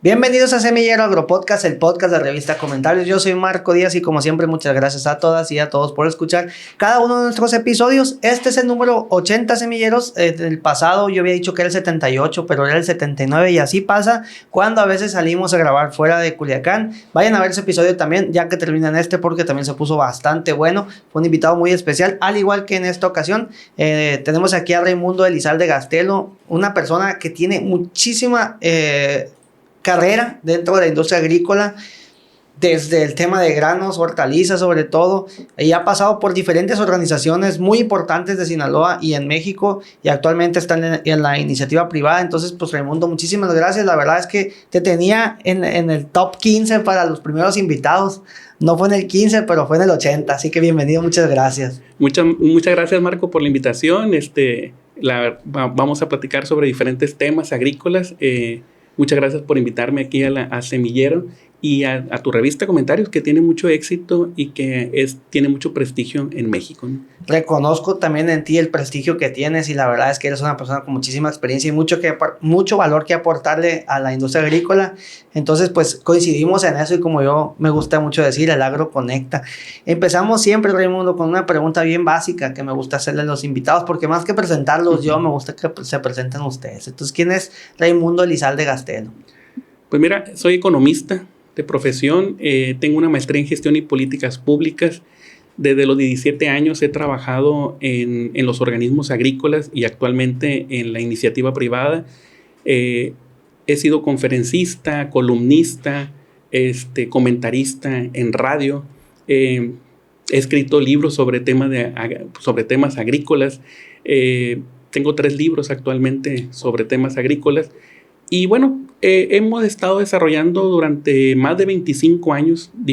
Bienvenidos a Semillero Agropodcast, el podcast de Revista Comentarios. Yo soy Marco Díaz y como siempre muchas gracias a todas y a todos por escuchar cada uno de nuestros episodios. Este es el número 80, Semilleros. Del pasado yo había dicho que era el 78, pero era el 79 y así pasa cuando a veces salimos a grabar fuera de Culiacán. Vayan a ver ese episodio también ya que terminan este porque también se puso bastante bueno. Fue un invitado muy especial, al igual que en esta ocasión. Tenemos aquí a Raimundo Elizalde Gastelo, una persona que tiene muchísima carrera dentro de la industria agrícola, desde el tema de granos, hortalizas sobre todo, y ha pasado por diferentes organizaciones muy importantes de Sinaloa y en México, y actualmente está en la iniciativa privada. Entonces, pues Raimundo, muchísimas gracias. La verdad es que te tenía en el top 15 para los primeros invitados. No fue en el 15, pero fue en el 80, así que bienvenido, muchas gracias. Muchas gracias, Marco, por la invitación. Vamos a platicar sobre diferentes temas agrícolas. Muchas gracias por invitarme aquí a Semillero y a tu revista Comentarios, que tiene mucho éxito y que tiene mucho prestigio en México, ¿no? Reconozco también en ti el prestigio que tienes y la verdad es que eres una persona con muchísima experiencia y mucho valor que aportarle a la industria agrícola. Entonces, pues coincidimos en eso y como yo me gusta mucho decir, el agro conecta. Empezamos siempre, Raimundo, con una pregunta bien básica que me gusta hacerle a los invitados, porque más que presentarlos yo, me gusta que se presenten ustedes. Entonces, ¿quién es Raimundo Elizalde Gastelo? Pues mira, soy economista de profesión, tengo una maestría en gestión y políticas públicas. Desde los 17 años he trabajado en los organismos agrícolas y actualmente en la iniciativa privada. He sido conferencista, columnista, comentarista en radio. He escrito libros sobre temas agrícolas. Tengo 3 libros actualmente sobre temas agrícolas. Y bueno, hemos estado desarrollando durante más de 25 años en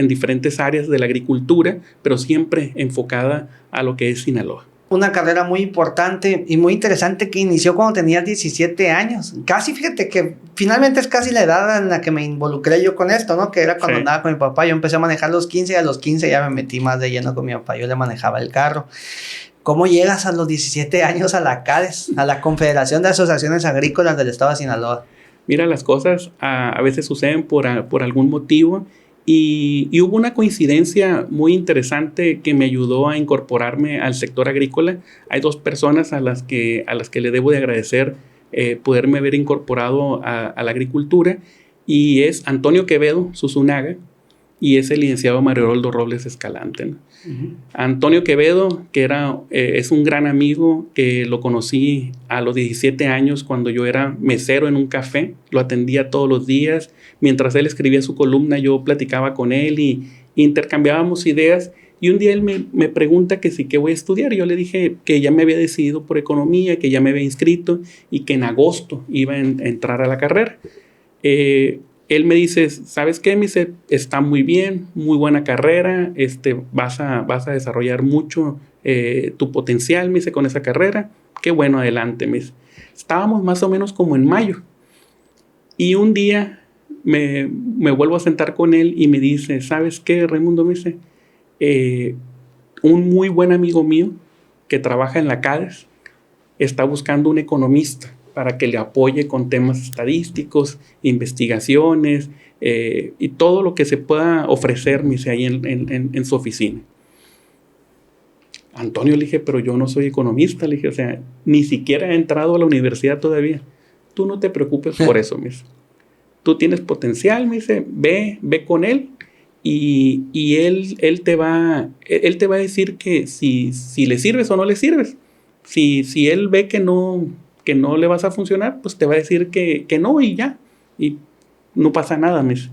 diferentes áreas de la agricultura, pero siempre enfocada a lo que es Sinaloa. Una carrera muy importante y muy interesante que inició cuando tenías 17 años. Casi, fíjate que finalmente es casi la edad en la que me involucré yo con esto, ¿no? Que era cuando andaba con mi papá. Yo empecé a manejar a los 15 y a los 15 ya me metí más de lleno con mi papá. Yo le manejaba el carro. ¿Cómo llegas a los 17 años a la CADES, a la Confederación de Asociaciones Agrícolas del Estado de Sinaloa? Mira, las cosas a veces suceden por algún motivo y hubo una coincidencia muy interesante que me ayudó a incorporarme al sector agrícola. Hay 2 personas a las que le debo de agradecer poderme haber incorporado a la agricultura, y es Antonio Quevedo Susunaga y es el licenciado Mario Roldo Robles Escalante, ¿no? Uh-huh. Antonio Quevedo, que es un gran amigo, que lo conocí a los 17 años cuando yo era mesero en un café. Lo atendía todos los días. Mientras él escribía su columna, yo platicaba con él y intercambiábamos ideas. Y un día él me pregunta que qué voy a estudiar. Yo le dije que ya me había decidido por economía, que ya me había inscrito y que en agosto iba a entrar a la carrera. Él me dice, ¿sabes qué? Me dice, está muy bien, muy buena carrera, vas a desarrollar mucho tu potencial, me dice, con esa carrera. Qué bueno, adelante, me dice. Estábamos más o menos como en mayo. Y un día me vuelvo a sentar con él y me dice, ¿sabes qué, Raimundo? Me dice, un muy buen amigo mío que trabaja en la CADES está buscando un economista para que le apoye con temas estadísticos, investigaciones y todo lo que se pueda ofrecer, me dice, ahí en su oficina. Antonio, le dije, pero yo no soy economista, le dije, o sea, ni siquiera he entrado a la universidad todavía. Tú no te preocupes por eso, me dice. Tú tienes potencial, me dice, ve con él y él te va a decir que si le sirves o no le sirves. Si él ve que no le vas a funcionar, pues te va a decir que no y ya. Y no pasa nada, me dice.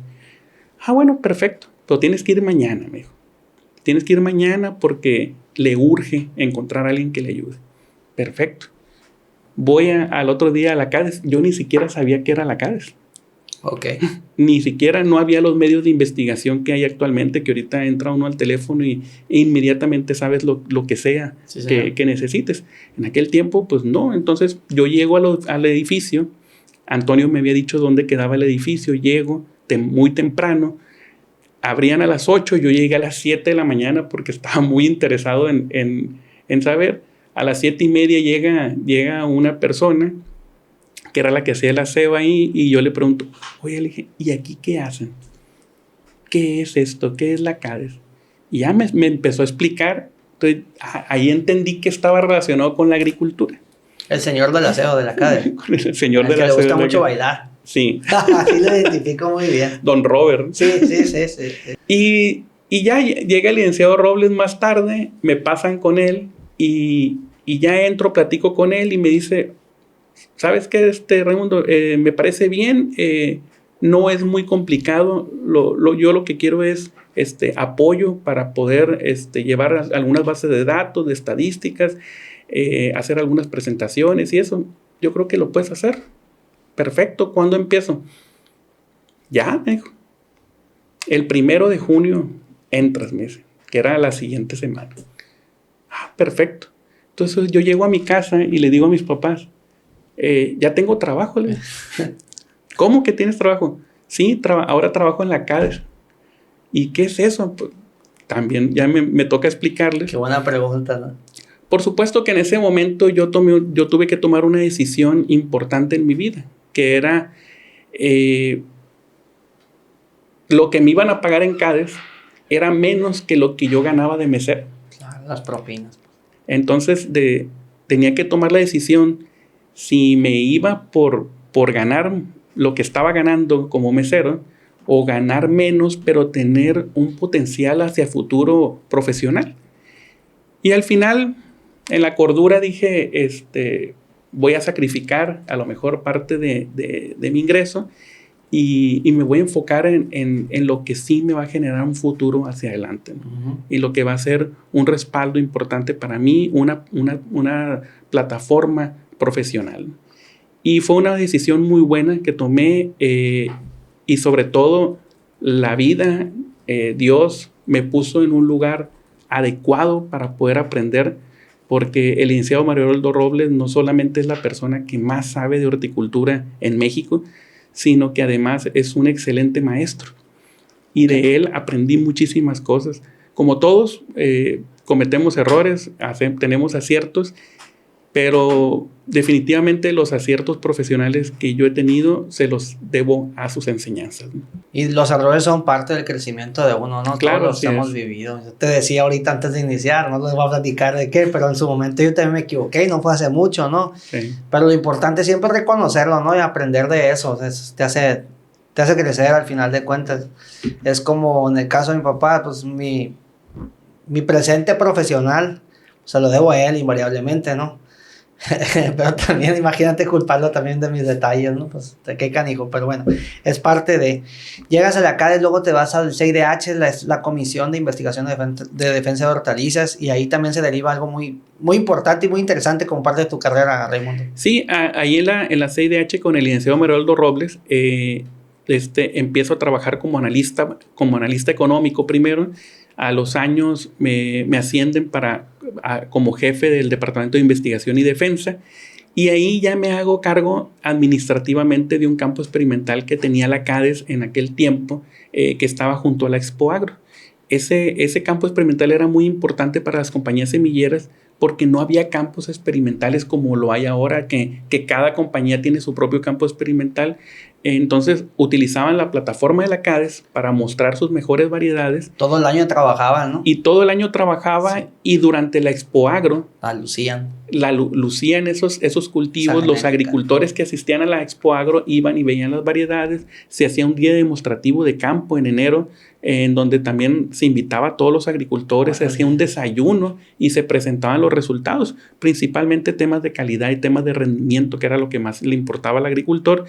Bueno, perfecto. Pero tienes que ir mañana, me dijo. Tienes que ir mañana porque le urge encontrar a alguien que le ayude. Perfecto. Voy al otro día a la CADES. Yo ni siquiera sabía qué era la CADES. Ok. Ni siquiera no había los medios de investigación que hay actualmente, que ahorita entra uno al teléfono e inmediatamente sabes lo que sea que necesites. En aquel tiempo, pues no. Entonces yo llego al edificio. Antonio me había dicho dónde quedaba el edificio. Llego muy temprano. Abrían a las 8. Yo llegué a las 7 de la mañana porque estaba muy interesado en saber. A las 7:30 llega una persona que era la que hacía el aseo ahí, y yo le pregunto, oye, le dije, ¿y aquí qué hacen? ¿Qué es esto? ¿Qué es la CADES? Y ya me empezó a explicar. Entonces, ahí entendí que estaba relacionado con la agricultura. El señor del aseo de la CADE. El señor del que aseo. Le gusta mucho bailar. Sí. Así lo identifico muy bien. Don Robert. Sí. Y ya llega el licenciado Robles más tarde, me pasan con él y ya entro, platico con él y me dice, ¿sabes qué, Raimundo? Me parece bien, no es muy complicado, yo lo que quiero es apoyo para poder llevar algunas bases de datos, de estadísticas, hacer algunas presentaciones y eso. Yo creo que lo puedes hacer. Perfecto, ¿cuándo empiezo? Ya, me dijo. El 1 de junio entras, me dice, que era la siguiente semana. Ah, perfecto. Entonces yo llego a mi casa y le digo a mis papás, ya tengo trabajo. Le digo. ¿Cómo que tienes trabajo? Sí, ahora trabajo en la CADES. ¿Y qué es eso? Pues, también ya me toca explicarles. Qué buena pregunta, ¿no? Por supuesto que en ese momento yo tuve que tomar una decisión importante en mi vida, que era lo que me iban a pagar en CADES era menos que lo que yo ganaba de mesero. Claro, las propinas. Entonces tenía que tomar la decisión si me iba por ganar lo que estaba ganando como mesero o ganar menos pero tener un potencial hacia futuro profesional. Y al final, en la cordura dije, voy a sacrificar a lo mejor parte de mi ingreso y me voy a enfocar en lo que sí me va a generar un futuro hacia adelante, ¿no? Uh-huh. Y lo que va a ser un respaldo importante para mí, una plataforma profesional. Y fue una decisión muy buena que tomé y sobre todo la vida, Dios me puso en un lugar adecuado para poder aprender, porque el licenciado Marioldo Robles no solamente es la persona que más sabe de horticultura en México, sino que además es un excelente maestro. Y de él aprendí muchísimas cosas. Como todos, cometemos errores, tenemos aciertos, pero definitivamente los aciertos profesionales que yo he tenido se los debo a sus enseñanzas, ¿no? Y los errores son parte del crecimiento de uno, ¿no? Claro, todos los hemos vivido. Yo te decía ahorita antes de iniciar, no les voy a platicar de qué, pero en su momento yo también me equivoqué y no fue hace mucho, ¿no? Sí. Pero lo importante es siempre reconocerlo, ¿no? Y aprender de eso. Te hace crecer al final de cuentas. Es como en el caso de mi papá, pues mi presente profesional se lo debo a él invariablemente, ¿no? Pero también imagínate culparlo también de mis detalles, ¿no? Pues de qué canijo, pero bueno, es parte de... Llegas a la CADES, luego te vas al CIDH, la Comisión de Investigación de Defensa de Hortalizas, y ahí también se deriva algo muy, muy importante y muy interesante como parte de tu carrera, Raimundo. Sí, ahí en la CIDH con el licenciado Marioldo Robles, empiezo a trabajar como analista económico primero. A los años me ascienden como jefe del Departamento de Investigación y Defensa, y ahí ya me hago cargo administrativamente de un campo experimental que tenía la CADES en aquel tiempo, que estaba junto a la Expo Agro. Ese campo experimental era muy importante para las compañías semilleras porque no había campos experimentales como lo hay ahora, que cada compañía tiene su propio campo experimental. Entonces utilizaban la plataforma de la CADES para mostrar sus mejores variedades. Todo el año trabajaban, ¿no? Y todo el año trabajaba, sí. Y durante la Expo Agro lucían esos cultivos. Los agricultores que asistían a la Expo Agro iban y veían las variedades. Se hacía un día demostrativo de campo en enero, en donde también se invitaba a todos los agricultores, se hacía un desayuno y se presentaban los resultados, principalmente temas de calidad y temas de rendimiento, que era lo que más le importaba al agricultor.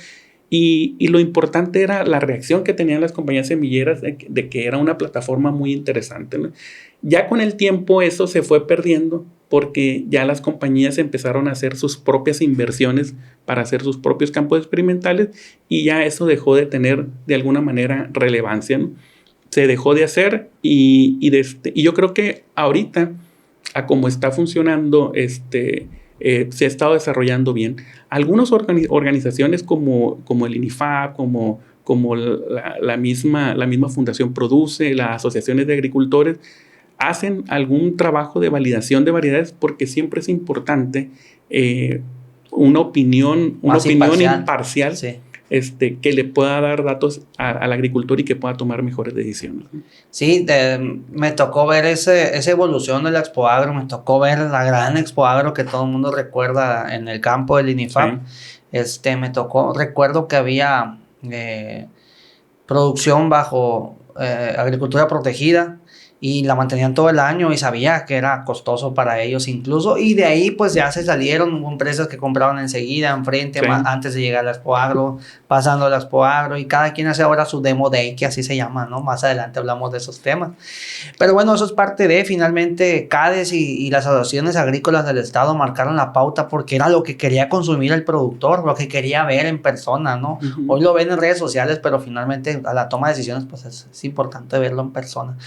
Y lo importante era la reacción que tenían las compañías semilleras de que era una plataforma muy interesante, ¿no? Ya con el tiempo eso se fue perdiendo porque ya las compañías empezaron a hacer sus propias inversiones para hacer sus propios campos experimentales y ya eso dejó de tener de alguna manera relevancia, ¿no? Se dejó de hacer y yo creo que ahorita, a como está funcionando, se ha estado desarrollando bien. Algunas organizaciones como el INIFAP, como la misma Fundación Produce, las asociaciones de agricultores, hacen algún trabajo de validación de variedades porque siempre es importante una opinión imparcial sí. Que le pueda dar datos al agricultor y que pueda tomar mejores decisiones. Sí, me tocó ver esa evolución de la Expo Agro, me tocó ver la gran Expo Agro que todo el mundo recuerda en el campo del INIFAP. Sí. Recuerdo que había producción bajo agricultura protegida y la mantenían todo el año y sabía que era costoso para ellos incluso, y de ahí pues ya se salieron empresas que compraban enseguida, enfrente, sí, antes de llegar a la Expo Agro, pasando a la Expo Agro, y cada quien hace ahora su Demo Day, que así se llama, ¿no? Más adelante hablamos de esos temas. Pero bueno, eso es parte de, finalmente, CADES y las asociaciones agrícolas del estado marcaron la pauta porque era lo que quería consumir el productor, lo que quería ver en persona, ¿no? Uh-huh. Hoy lo ven en redes sociales, pero finalmente a la toma de decisiones pues es importante verlo en persona.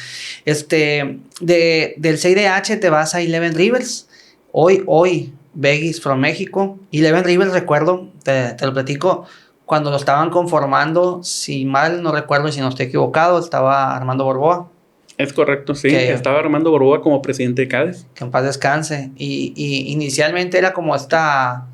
Del CIDH te vas a Eleven Rivers. Hoy Veggies from México. Eleven Rivers, recuerdo, te lo platico, cuando lo estaban conformando, si mal no recuerdo y si no estoy equivocado, estaba Armando Borboa. Es correcto, sí. Estaba Armando Borboa como presidente de CADES. Que en paz descanse. Y inicialmente era como esta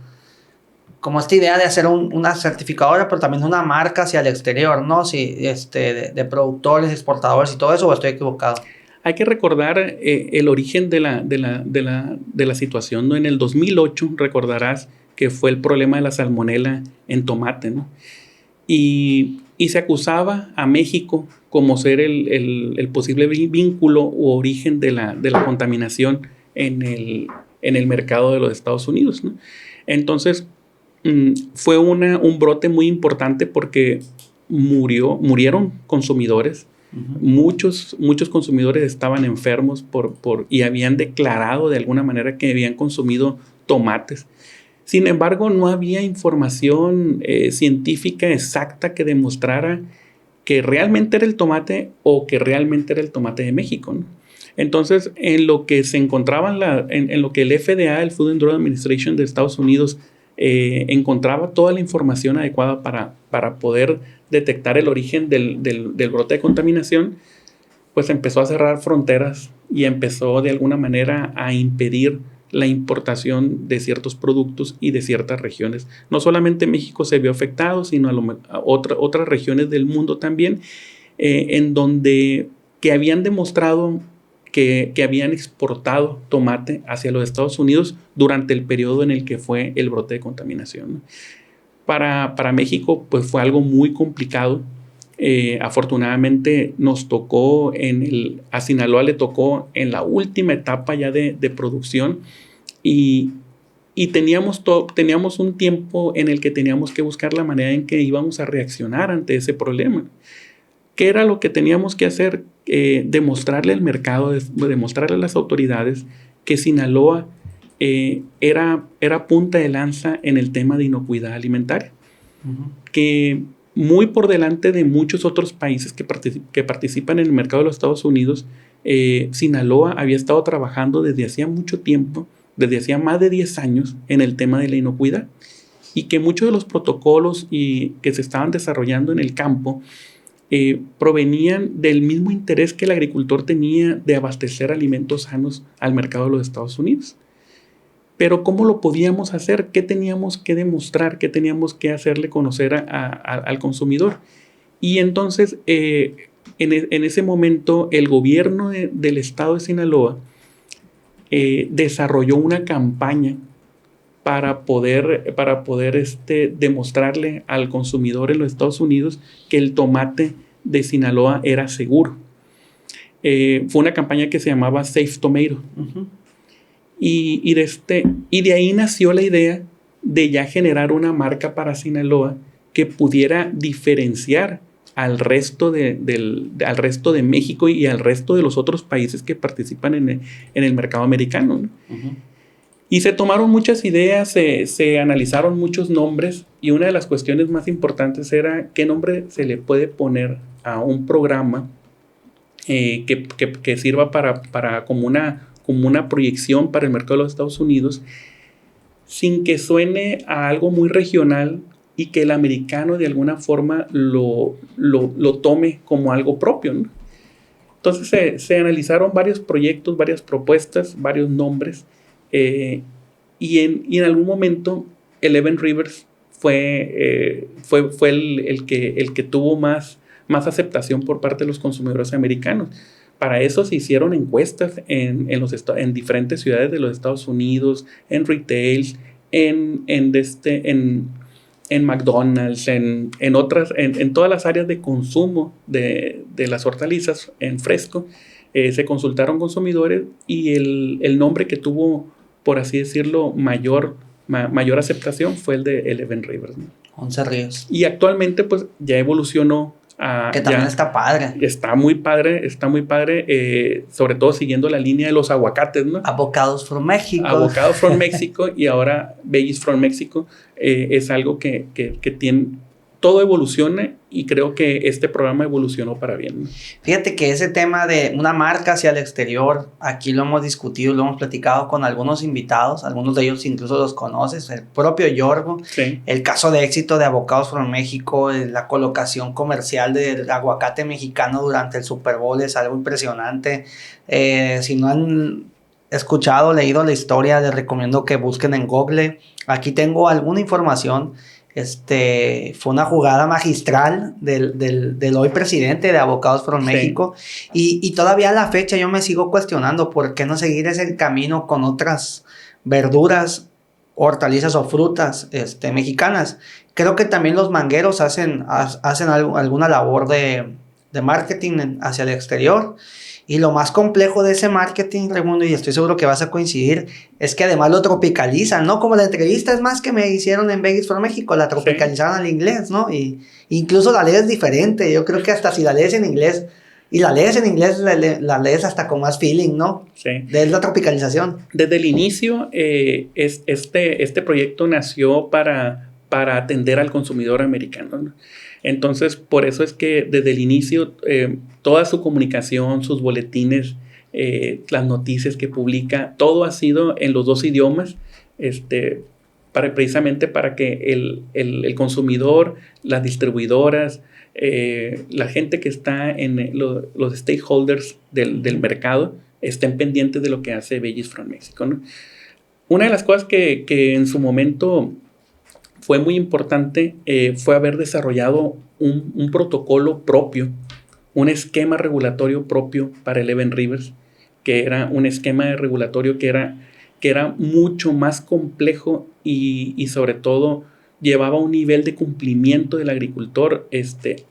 idea de hacer una certificadora, pero también una marca hacia el exterior, ¿no? Sí, de productores, exportadores y todo eso, ¿o estoy equivocado? Hay que recordar el origen de la situación, ¿no? En el 2008, recordarás que fue el problema de la salmonela en tomate, ¿no? Y se acusaba a México como ser el posible vínculo u origen de la contaminación en el mercado de los Estados Unidos, ¿no? Entonces, fue un brote muy importante porque murieron consumidores. Uh-huh. Muchos consumidores estaban enfermos y habían declarado de alguna manera que habían consumido tomates. Sin embargo, no había información científica exacta que demostrara que realmente era el tomate o que realmente era el tomate de México, ¿no? Entonces, en lo que se encontraban, en lo que el FDA, el Food and Drug Administration de Estados Unidos, encontraba toda la información adecuada para poder detectar el origen del brote de contaminación, pues empezó a cerrar fronteras y empezó de alguna manera a impedir la importación de ciertos productos y de ciertas regiones. No solamente México se vio afectado, sino a otras regiones del mundo también, en donde que habían demostrado que habían exportado tomate hacia los Estados Unidos durante el periodo en el que fue el brote de contaminación, ¿no? Para México pues fue algo muy complicado. Afortunadamente nos tocó a Sinaloa le tocó en la última etapa ya de producción y teníamos un tiempo en el que teníamos que buscar la manera en que íbamos a reaccionar ante ese problema. ¿Qué era lo que teníamos que hacer? Demostrarle al mercado, demostrarle a las autoridades que Sinaloa era punta de lanza en el tema de inocuidad alimentaria. Uh-huh. Que muy por delante de muchos otros países que participan en el mercado de los Estados Unidos, Sinaloa había estado trabajando desde hacía mucho tiempo, desde hacía más de 10 años, en el tema de la inocuidad, y que muchos de los protocolos que se estaban desarrollando en el campo provenían del mismo interés que el agricultor tenía de abastecer alimentos sanos al mercado de los Estados Unidos. Pero ¿cómo lo podíamos hacer? ¿Qué teníamos que demostrar? ¿Qué teníamos que hacerle conocer al consumidor? Y entonces, en ese momento, el gobierno del estado de Sinaloa desarrolló una campaña para poder demostrarle al consumidor en los Estados Unidos que el tomate de Sinaloa era seguro. Fue una campaña que se llamaba Safe Tomato. Uh-huh. Y de ahí nació la idea de ya generar una marca para Sinaloa que pudiera diferenciar al resto de México y al resto de los otros países que participan en el mercado americano, ¿no? Uh-huh. Y se tomaron muchas ideas, se analizaron muchos nombres, y una de las cuestiones más importantes era qué nombre se le puede poner a un programa que sirva como una proyección para el mercado de los Estados Unidos, sin que suene a algo muy regional y que el americano de alguna forma lo tome como algo propio, ¿no? Entonces se analizaron varios proyectos, varias propuestas, varios nombres, y en algún momento Eleven Rivers fue el que tuvo más aceptación por parte de los consumidores americanos. Para eso se hicieron encuestas en diferentes ciudades de los Estados Unidos, en retail, en McDonald's, en todas las áreas de consumo de las hortalizas en fresco. Se consultaron consumidores y el nombre que tuvo, por así decirlo, mayor aceptación fue el de Eleven Rivers, ¿no? 11 Ríos. Y actualmente pues ya evolucionó. Que también está padre. Está muy padre, sobre todo siguiendo la línea de los aguacates, ¿no? Avocados from México. Avocados from México y ahora Veggies from México. Es algo que tiene... Todo evoluciona y creo que este programa evolucionó para bien, ¿no? Fíjate que ese tema de una marca hacia el exterior, aquí lo hemos discutido, lo hemos platicado con algunos invitados, algunos de ellos incluso los conoces, el propio Yorgo, sí. El caso de éxito de Avocados from México, la colocación comercial del aguacate mexicano durante el Super Bowl es algo impresionante. Si no han escuchado, leído la historia, les recomiendo que busquen en Google. Aquí tengo alguna información. Fue una jugada magistral del hoy presidente de Avocados from México. Y todavía a la fecha yo me sigo cuestionando por qué no seguir ese camino con otras verduras, hortalizas o frutas mexicanas. Creo que también los mangueros hacen alguna labor de marketing hacia el exterior. Y lo más complejo de ese marketing, Raimundo, y estoy seguro que vas a coincidir, es que además lo tropicalizan, ¿no? Como la entrevista es más que me hicieron en Veggies from México, la tropicalizaron al inglés, ¿no? Y incluso la lees diferente. Yo creo que hasta si la lees en inglés, la lees hasta con más feeling, ¿no? Sí. De la tropicalización. Desde el inicio, este proyecto nació para atender al consumidor americano, ¿no? Entonces, por eso es que desde el inicio, toda su comunicación, sus boletines, las noticias que publica, todo ha sido en los dos idiomas, precisamente para que el consumidor, las distribuidoras, la gente que está en los stakeholders del mercado, estén pendientes de lo que hace Veggies from México, ¿no? Una de las cosas que en su momento fue muy importante, fue haber desarrollado un protocolo propio, un esquema regulatorio propio para Eleven Rivers, que era un esquema regulatorio que era mucho más complejo y sobre todo llevaba un nivel de cumplimiento del agricultor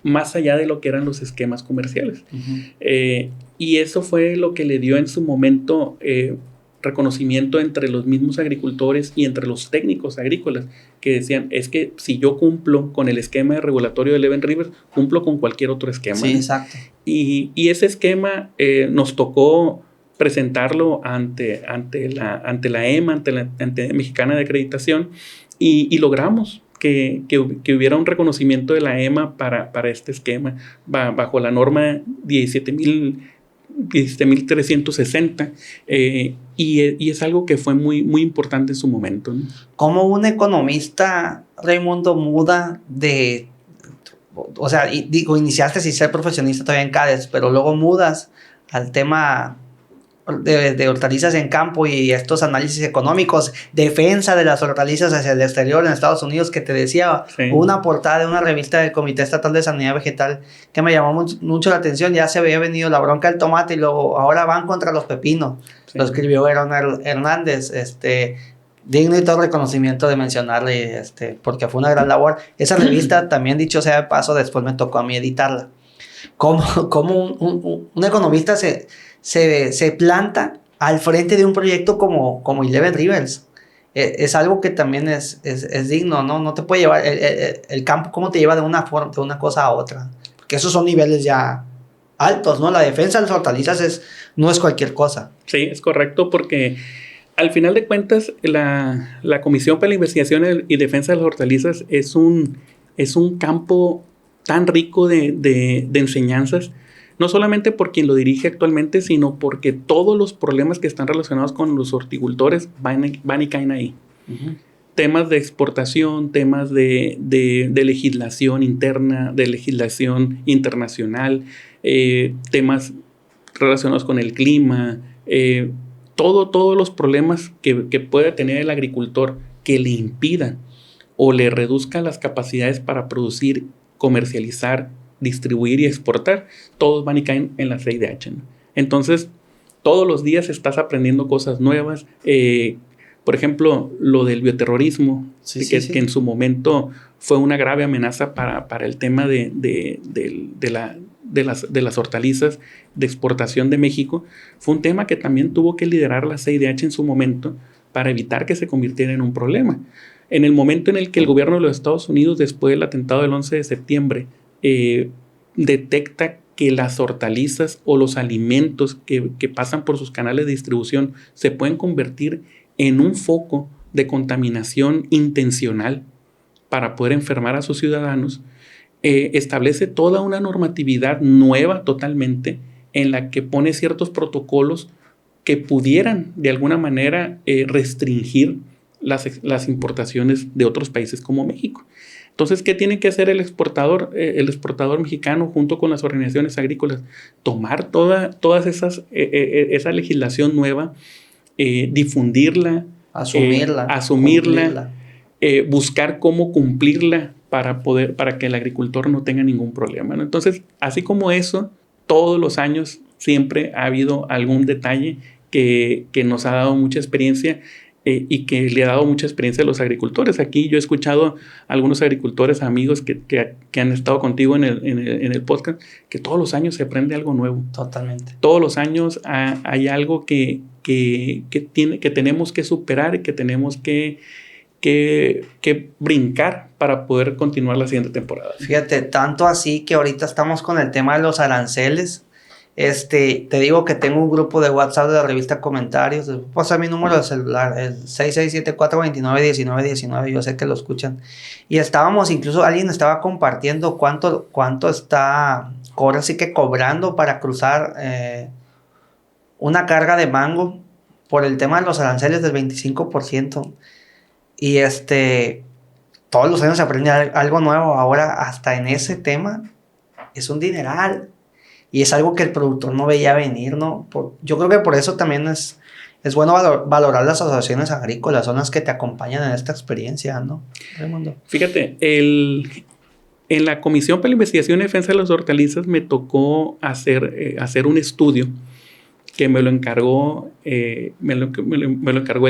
más allá de lo que eran los esquemas comerciales. Uh-huh. Y eso fue lo que le dio en su momento reconocimiento entre los mismos agricultores y entre los técnicos agrícolas, que decían, es que si yo cumplo con el esquema regulatorio de Eleven Rivers, cumplo con cualquier otro esquema. Sí, exacto. Y ese esquema nos tocó presentarlo ante la EMA, ante la Mexicana de Acreditación, y logramos que hubiera un reconocimiento de la EMA para este esquema, bajo la norma 17.360, y es algo que fue muy, muy importante en su momento, ¿no? ¿Cómo un economista, Raimundo, muda de... O sea, iniciaste sin ser profesionista todavía en CADES, pero luego mudas al tema de hortalizas en campo y estos análisis económicos, defensa de las hortalizas hacia el exterior en Estados Unidos, que te decía, sí. Una portada de una revista del Comité Estatal de Sanidad Vegetal que me llamó mucho la atención. Ya se había venido la bronca del tomate y luego ahora van contra los pepinos. Sí. Lo escribió Aaron Hernández, digno y todo reconocimiento de mencionarle, porque fue una gran labor. Esa revista, también dicho sea de paso, después me tocó a mí editarla. ¿Cómo un economista se planta al frente de un proyecto como Eleven Rivers? Es algo que también es digno, ¿no? No te puede llevar el campo, ¿cómo te lleva de una cosa a otra? Porque esos son niveles ya altos, ¿no? La defensa de las hortalizas no es cualquier cosa. Sí, es correcto, porque al final de cuentas la Comisión para la Investigación y Defensa de las Hortalizas es un campo tan rico de enseñanzas, no solamente por quien lo dirige actualmente, sino porque todos los problemas que están relacionados con los horticultores van y caen ahí. Uh-huh. Temas de exportación, temas de legislación interna, de legislación internacional, temas relacionados con el clima, todos los problemas que pueda tener el agricultor que le impidan o le reduzca las capacidades para producir, comercializar, distribuir y exportar, todos van y caen en la CIDH, ¿no? Entonces, todos los días estás aprendiendo cosas nuevas. Por ejemplo, lo del bioterrorismo, que en su momento fue una grave amenaza para el tema de las hortalizas de exportación de México, fue un tema que también tuvo que liderar la CIDH en su momento para evitar que se convirtiera en un problema. En el momento en el que el gobierno de los Estados Unidos, después del atentado del 11 de septiembre, detecta que las hortalizas o los alimentos que pasan por sus canales de distribución se pueden convertir en un foco de contaminación intencional para poder enfermar a sus ciudadanos, establece toda una normatividad nueva totalmente en la que pone ciertos protocolos que pudieran de alguna manera restringir las importaciones de otros países como México. Entonces, ¿qué tiene que hacer el exportador mexicano junto con las organizaciones agrícolas? Tomar todas esa legislación nueva, difundirla, asumirla, buscar cómo cumplirla para que el agricultor no tenga ningún problema, ¿no? Entonces, así como eso, todos los años siempre ha habido algún detalle que nos ha dado mucha experiencia y que le ha dado mucha experiencia a los agricultores. Aquí yo he escuchado a algunos agricultores, amigos que han estado contigo en el podcast, que todos los años se aprende algo nuevo. Totalmente. Todos los años hay algo que tenemos que superar y que tenemos que brincar para poder continuar la siguiente temporada. Fíjate, tanto así que ahorita estamos con el tema de los aranceles. Te digo que tengo un grupo de WhatsApp de la revista Comentarios. Pasa mi número de celular, el 6674291919. Yo sé que lo escuchan. Y incluso alguien estaba compartiendo cuánto está ahora sí que cobrando para cruzar una carga de mango por el tema de los aranceles del 25%. Y todos los años se aprende algo nuevo. Ahora, hasta en ese tema, es un dineral. Y es algo que el productor no veía venir, ¿no? Yo creo que por eso también es bueno valorar las asociaciones agrícolas. Son las que te acompañan en esta experiencia, ¿no, Raimundo? Fíjate, en la Comisión para la Investigación y Defensa de las Hortalizas me tocó hacer un estudio que me lo encargó el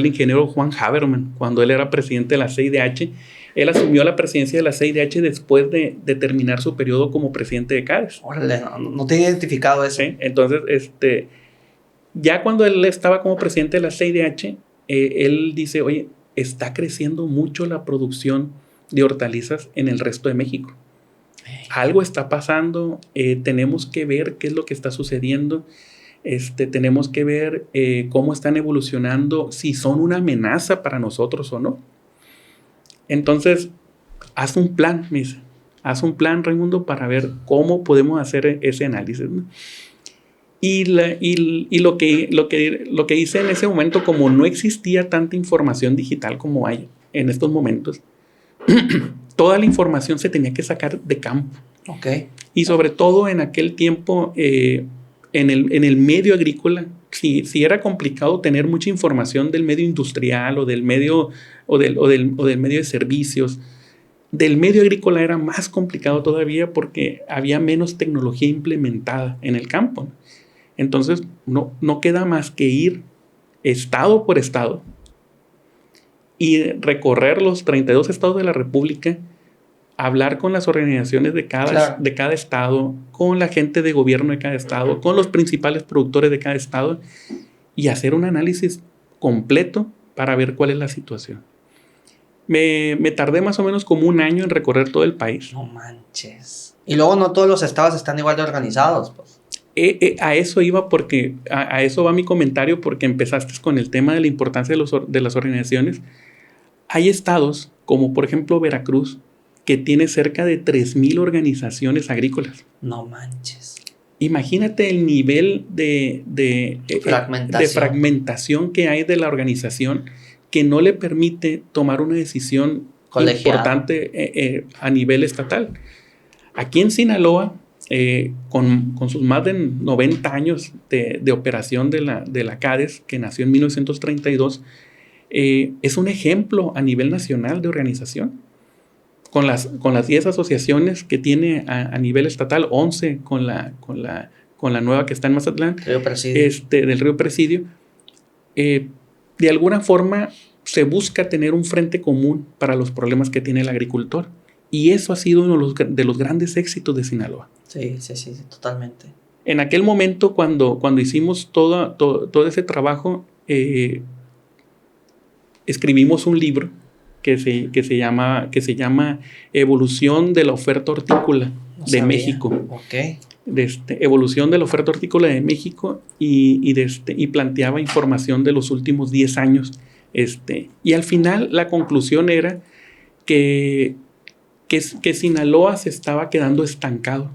ingeniero Juan Haberman cuando él era presidente de la CIDH. Él asumió la presidencia de la CIDH después de terminar su periodo como presidente de CADES. Órale, no te he identificado eso. ¿Sí? Entonces, ya cuando él estaba como presidente de la CIDH, él dice, oye, está creciendo mucho la producción de hortalizas en el resto de México. Algo está pasando, tenemos que ver qué es lo que está sucediendo. Tenemos que ver cómo están evolucionando, si son una amenaza para nosotros o no. Entonces, haz un plan, Raimundo, para ver cómo podemos hacer ese análisis, ¿no? Y lo que hice en ese momento, como no existía tanta información digital como hay en estos momentos, toda la información se tenía que sacar de campo. Okay. Y sobre todo en aquel tiempo, en el medio agrícola, si era complicado tener mucha información del medio industrial o del medio de servicios, del medio agrícola era más complicado todavía porque había menos tecnología implementada en el campo. Entonces no queda más que ir estado por estado y recorrer los 32 estados de la República, hablar con las organizaciones de cada estado, con la gente de gobierno de cada estado, con los principales productores de cada estado y hacer un análisis completo para ver cuál es la situación. Me tardé más o menos como un año en recorrer todo el país. No manches. Y luego no todos los estados están igual de organizados, pues. A eso iba porque a eso va mi comentario, porque empezaste con el tema de la importancia de las organizaciones. Hay estados como por ejemplo Veracruz, que tiene cerca de 3,000 organizaciones agrícolas. No manches. Imagínate el nivel de fragmentación que hay de la organización, que no le permite tomar una decisión importante a nivel estatal. Aquí en Sinaloa, con sus más de 90 años de operación de la CADES, que nació en 1932, es un ejemplo a nivel nacional de organización. con las 10 asociaciones que tiene a nivel estatal, 11 con la nueva que está en Mazatlán, Río Presidio. Del Río Presidio, de alguna forma se busca tener un frente común para los problemas que tiene el agricultor. Y eso ha sido uno de los grandes éxitos de Sinaloa. Sí, totalmente. En aquel momento, cuando hicimos todo ese trabajo, escribimos un libro que se llama Evolución de la oferta hortícola de México. Okay. Evolución de la oferta hortícola de México y planteaba información de los últimos 10 años. Y al final la conclusión era que Sinaloa se estaba quedando estancado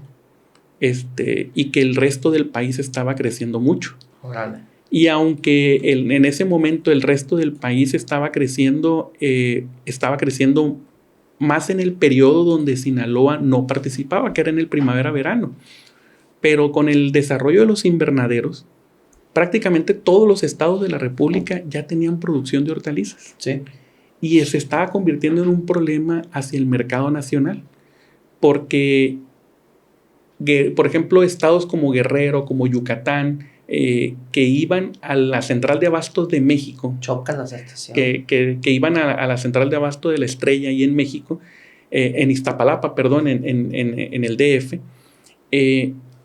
y que el resto del país estaba creciendo mucho. Órale. Y aunque en ese momento el resto del país estaba creciendo más en el periodo donde Sinaloa no participaba, que era en el primavera-verano. Pero con el desarrollo de los invernaderos, prácticamente todos los estados de la República ya tenían producción de hortalizas. Sí. Y se estaba convirtiendo en un problema hacia el mercado nacional. Porque, por ejemplo, estados como Guerrero, como Yucatán, que iban a la central de abastos de México. Chocan las estaciones. Que iban a la central de abasto de la Estrella ahí en México, en Iztapalapa, perdón, en el DF.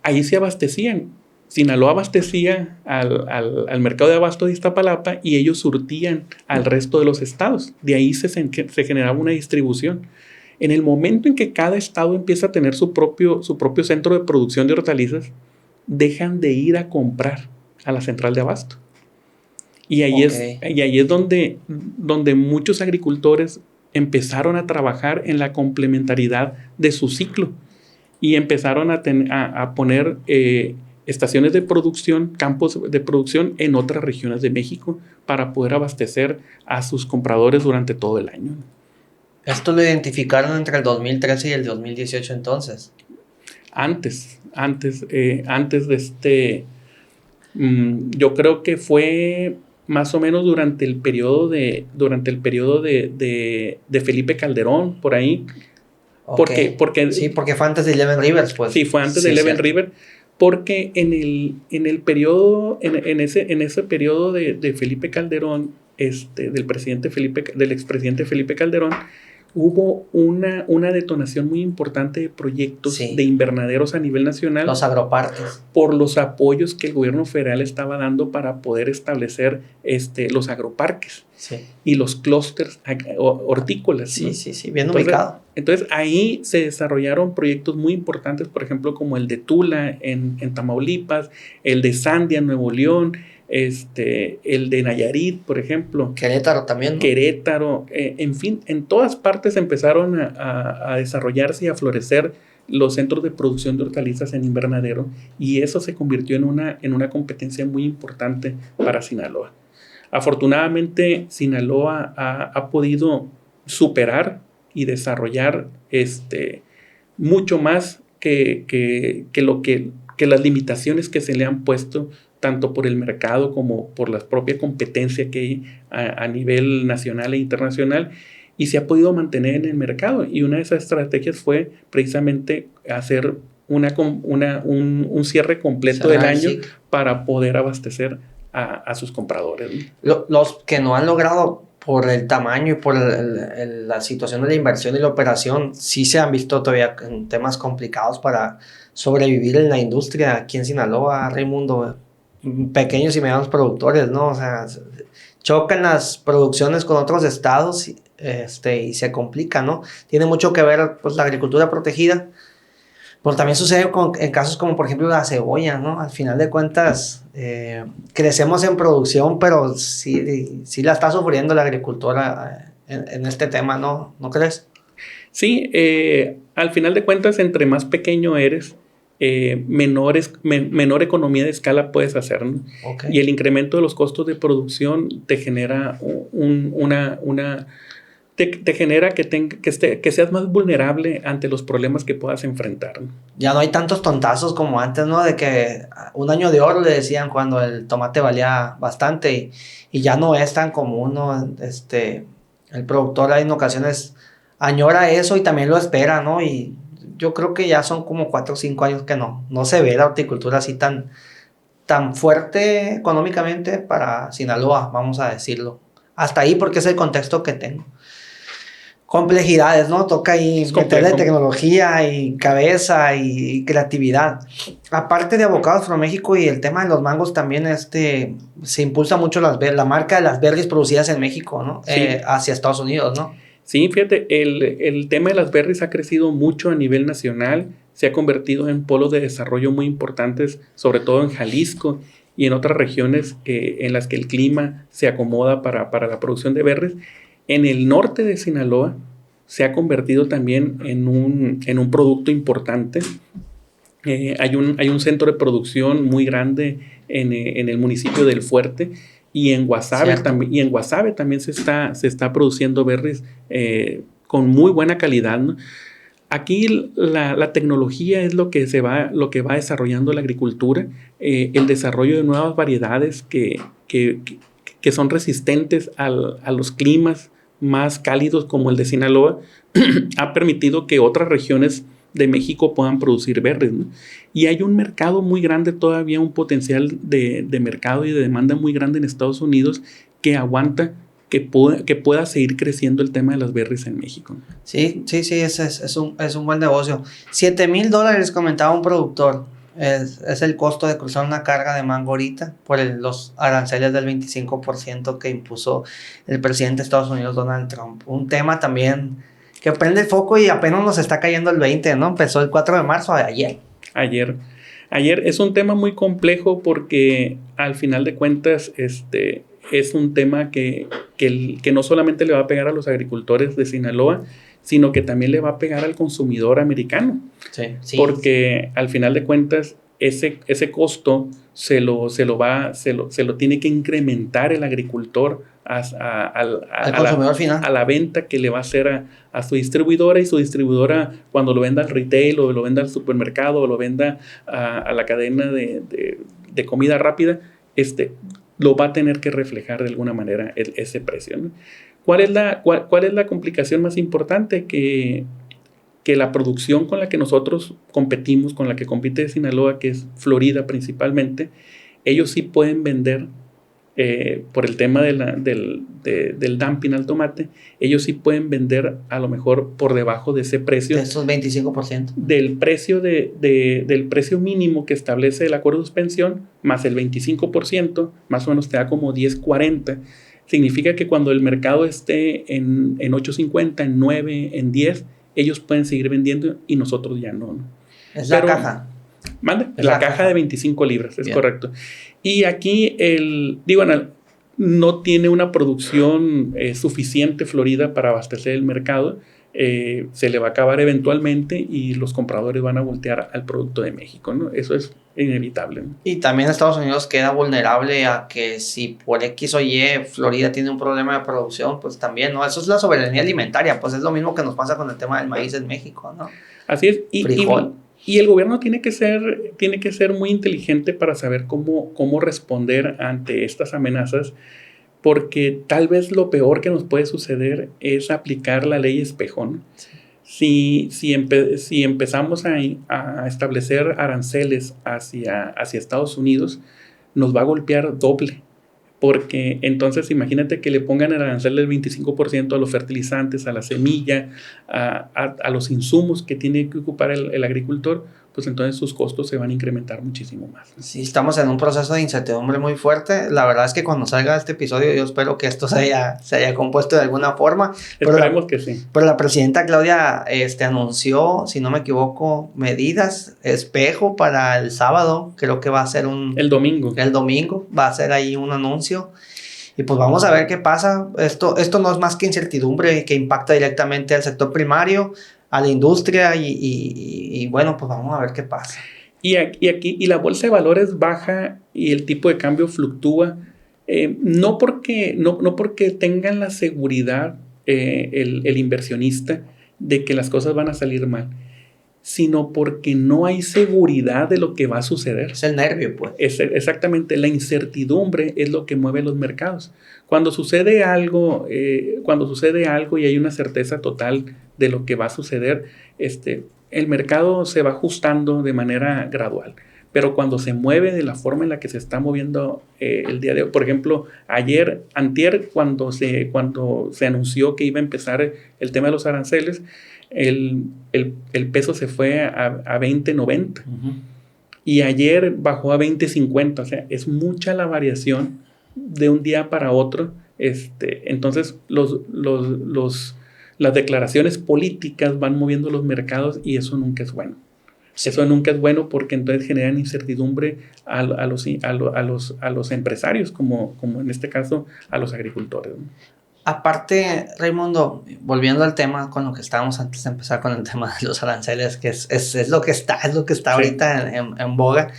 Ahí se abastecían. Sinaloa abastecía al mercado de abasto de Iztapalapa y ellos surtían al resto de los estados. De ahí se generaba una distribución. En el momento en que cada estado empieza a tener su propio centro de producción de hortalizas, dejan de ir a comprar a la central de abasto. Y ahí es donde muchos agricultores empezaron a trabajar en la complementariedad de su ciclo y empezaron a poner estaciones de producción, campos de producción en otras regiones de México para poder abastecer a sus compradores durante todo el año. ¿Esto lo identificaron entre el 2013 y el 2018 entonces? Antes de yo creo que fue más o menos durante el periodo de Felipe Calderón, por ahí. Okay. Porque fue antes de Eleven Rivers, pues. Sí, fue antes de Eleven Rivers, porque en ese periodo de Felipe Calderón, del expresidente Felipe Calderón, hubo una detonación muy importante de proyectos de invernaderos a nivel nacional. Los agroparques. Por los apoyos que el gobierno federal estaba dando para poder establecer los agroparques. Sí. Y los clústeres hortícolas. Sí, ¿no? Sí, bien ubicado. Entonces ahí se desarrollaron proyectos muy importantes, por ejemplo, como el de Tula en Tamaulipas, el de Sandia en Nuevo León, el de Nayarit, por ejemplo. Querétaro también, ¿no? Querétaro, en fin, en todas partes empezaron a desarrollarse y a florecer los centros de producción de hortalizas en invernadero, y eso se convirtió en una competencia muy importante para Sinaloa. Afortunadamente, Sinaloa ha podido superar y desarrollar mucho más que las limitaciones que se le han puesto tanto por el mercado como por la propia competencia que hay a nivel nacional e internacional, y se ha podido mantener en el mercado. Y una de esas estrategias fue precisamente hacer un cierre completo del año para poder abastecer a sus compradores. Los que no han logrado por el tamaño y por la situación de la inversión y la operación, sí se han visto todavía en temas complicados para sobrevivir en la industria aquí en Sinaloa, Raimundo. Pequeños y medianos productores, ¿no? O sea, chocan las producciones con otros estados y se complica, ¿no? Tiene mucho que ver, pues, la agricultura protegida. Pero también sucede en casos como, por ejemplo, la cebolla, ¿no? Al final de cuentas, crecemos en producción, pero sí la está sufriendo la agricultura en este tema, ¿no? ¿No crees? Sí, al final de cuentas, entre más pequeño eres, menor economía de escala puedes hacer, ¿no? Okay. Y el incremento de los costos de producción te genera te genera que seas más vulnerable ante los problemas que puedas enfrentar, ¿no? Ya no hay tantos tontazos como antes, ¿no? De que un año de oro le decían cuando el tomate valía bastante y ya no es tan común, ¿no? El productor en ocasiones añora eso y también lo espera, ¿no? Y yo creo que ya son como 4 o 5 años que no se ve la horticultura así tan fuerte económicamente para Sinaloa, vamos a decirlo. Hasta ahí porque es el contexto que tengo. Complejidades, ¿no? Toca ahí meterle tecnología y cabeza y creatividad. Aparte de Avocados from México y el tema de los mangos también se impulsa mucho la marca de las berries producidas en México, ¿no? Sí. Hacia Estados Unidos, ¿no? Sí, fíjate, el tema de las berries ha crecido mucho a nivel nacional, se ha convertido en polos de desarrollo muy importantes, sobre todo en Jalisco y en otras regiones en las que el clima se acomoda para la producción de berries. En el norte de Sinaloa se ha convertido también en un producto importante. Hay un centro de producción muy grande en el municipio del Fuerte, y en Guasave también se está produciendo berries con muy buena calidad, ¿no? Aquí la tecnología es lo que va desarrollando la agricultura, el desarrollo de nuevas variedades que son resistentes a los climas más cálidos como el de Sinaloa, ha permitido que otras regiones de México puedan producir berries, ¿no? Y hay un mercado muy grande todavía, un potencial de mercado y de demanda muy grande en Estados Unidos que aguanta que pueda seguir creciendo el tema de las berries en México. Sí, es un buen negocio. $7,000 comentaba un productor. Es el costo de cruzar una carga de mango ahorita por los aranceles del 25% que impuso el presidente de Estados Unidos, Donald Trump. Un tema también que prende el foco y apenas nos está cayendo el 20, ¿no? Empezó el 4 de marzo de ayer. Ayer es un tema muy complejo porque al final de cuentas es un tema que no solamente le va a pegar a los agricultores de Sinaloa, sino que también le va a pegar al consumidor americano. Sí. Porque al final de cuentas ese costo se lo tiene que incrementar el agricultor al consumidor final, a la venta que le va a hacer a su distribuidora, y su distribuidora, cuando lo venda al retail o lo venda al supermercado o lo venda a la cadena de comida rápida, lo va a tener que reflejar de alguna manera ese precio, ¿no? ¿Cuál es la complicación más importante? Que la producción con la que nosotros competimos, con la que compite Sinaloa, que es Florida principalmente, ellos sí pueden vender, por el tema del dumping al tomate, ellos sí pueden vender a lo mejor por debajo de ese precio. De esos 25%. Del precio mínimo que establece el acuerdo de suspensión, más el 25%, más o menos te da como 10.40. Significa que cuando el mercado esté en 8.50, en 9, en 10, ellos pueden seguir vendiendo y nosotros ya no. Es la caja. ¿Mande? La caja de 25 libras, es bien. Correcto. Y aquí no tiene una producción suficiente Florida para abastecer el mercado. Se le va a acabar eventualmente y los compradores van a voltear al producto de México, ¿no? Eso es inevitable, ¿no? Y también Estados Unidos queda vulnerable a que si por X o Y Florida tiene un problema de producción, pues también, ¿no? Eso es la soberanía alimentaria, pues es lo mismo que nos pasa con el tema del maíz en México, ¿no? Así es. Y el gobierno tiene que ser muy inteligente para saber cómo responder ante estas amenazas, porque tal vez lo peor que nos puede suceder es aplicar la ley espejo, ¿no? Sí. Si empezamos a establecer aranceles hacia Estados Unidos, nos va a golpear doble, porque entonces imagínate que le pongan el arancel del 25% a los fertilizantes, a la semilla, a los insumos que tiene que ocupar el agricultor, pues entonces sus costos se van a incrementar muchísimo más. Sí, estamos en un proceso de incertidumbre muy fuerte. La verdad es que cuando salga este episodio yo espero que esto se haya compuesto de alguna forma. Esperemos que sí. Pero la presidenta Claudia anunció, si no me equivoco, medidas espejo para el sábado. Creo que va a ser el domingo. El domingo va a ser ahí un anuncio. Y pues vamos a ver qué pasa. Esto no es más que incertidumbre que impacta directamente al sector primario, a la industria y bueno, pues vamos a ver qué pasa. Y la bolsa de valores baja y el tipo de cambio fluctúa, no porque tengan la seguridad el inversionista de que las cosas van a salir mal, sino porque no hay seguridad de lo que va a suceder. Es el nervio, pues. Exactamente, la incertidumbre es lo que mueve los mercados. Cuando sucede algo y hay una certeza total de lo que va a suceder, el mercado se va ajustando de manera gradual. Pero cuando se mueve de la forma en la que se está moviendo el día de hoy, por ejemplo, antier, cuando se anunció que iba a empezar el tema de los aranceles, el peso se fue a 20.90. Uh-huh. Y ayer bajó a 20.50. O sea, es mucha la variación de un día para otro. Entonces, las declaraciones políticas van moviendo los mercados y eso nunca es bueno. Sí. Eso nunca es bueno porque entonces generan incertidumbre a los empresarios, como en este caso a los agricultores, ¿no? Aparte, Raimundo, volviendo al tema con lo que estábamos antes de empezar con el tema de los aranceles, que es lo que está sí. Ahorita en boga.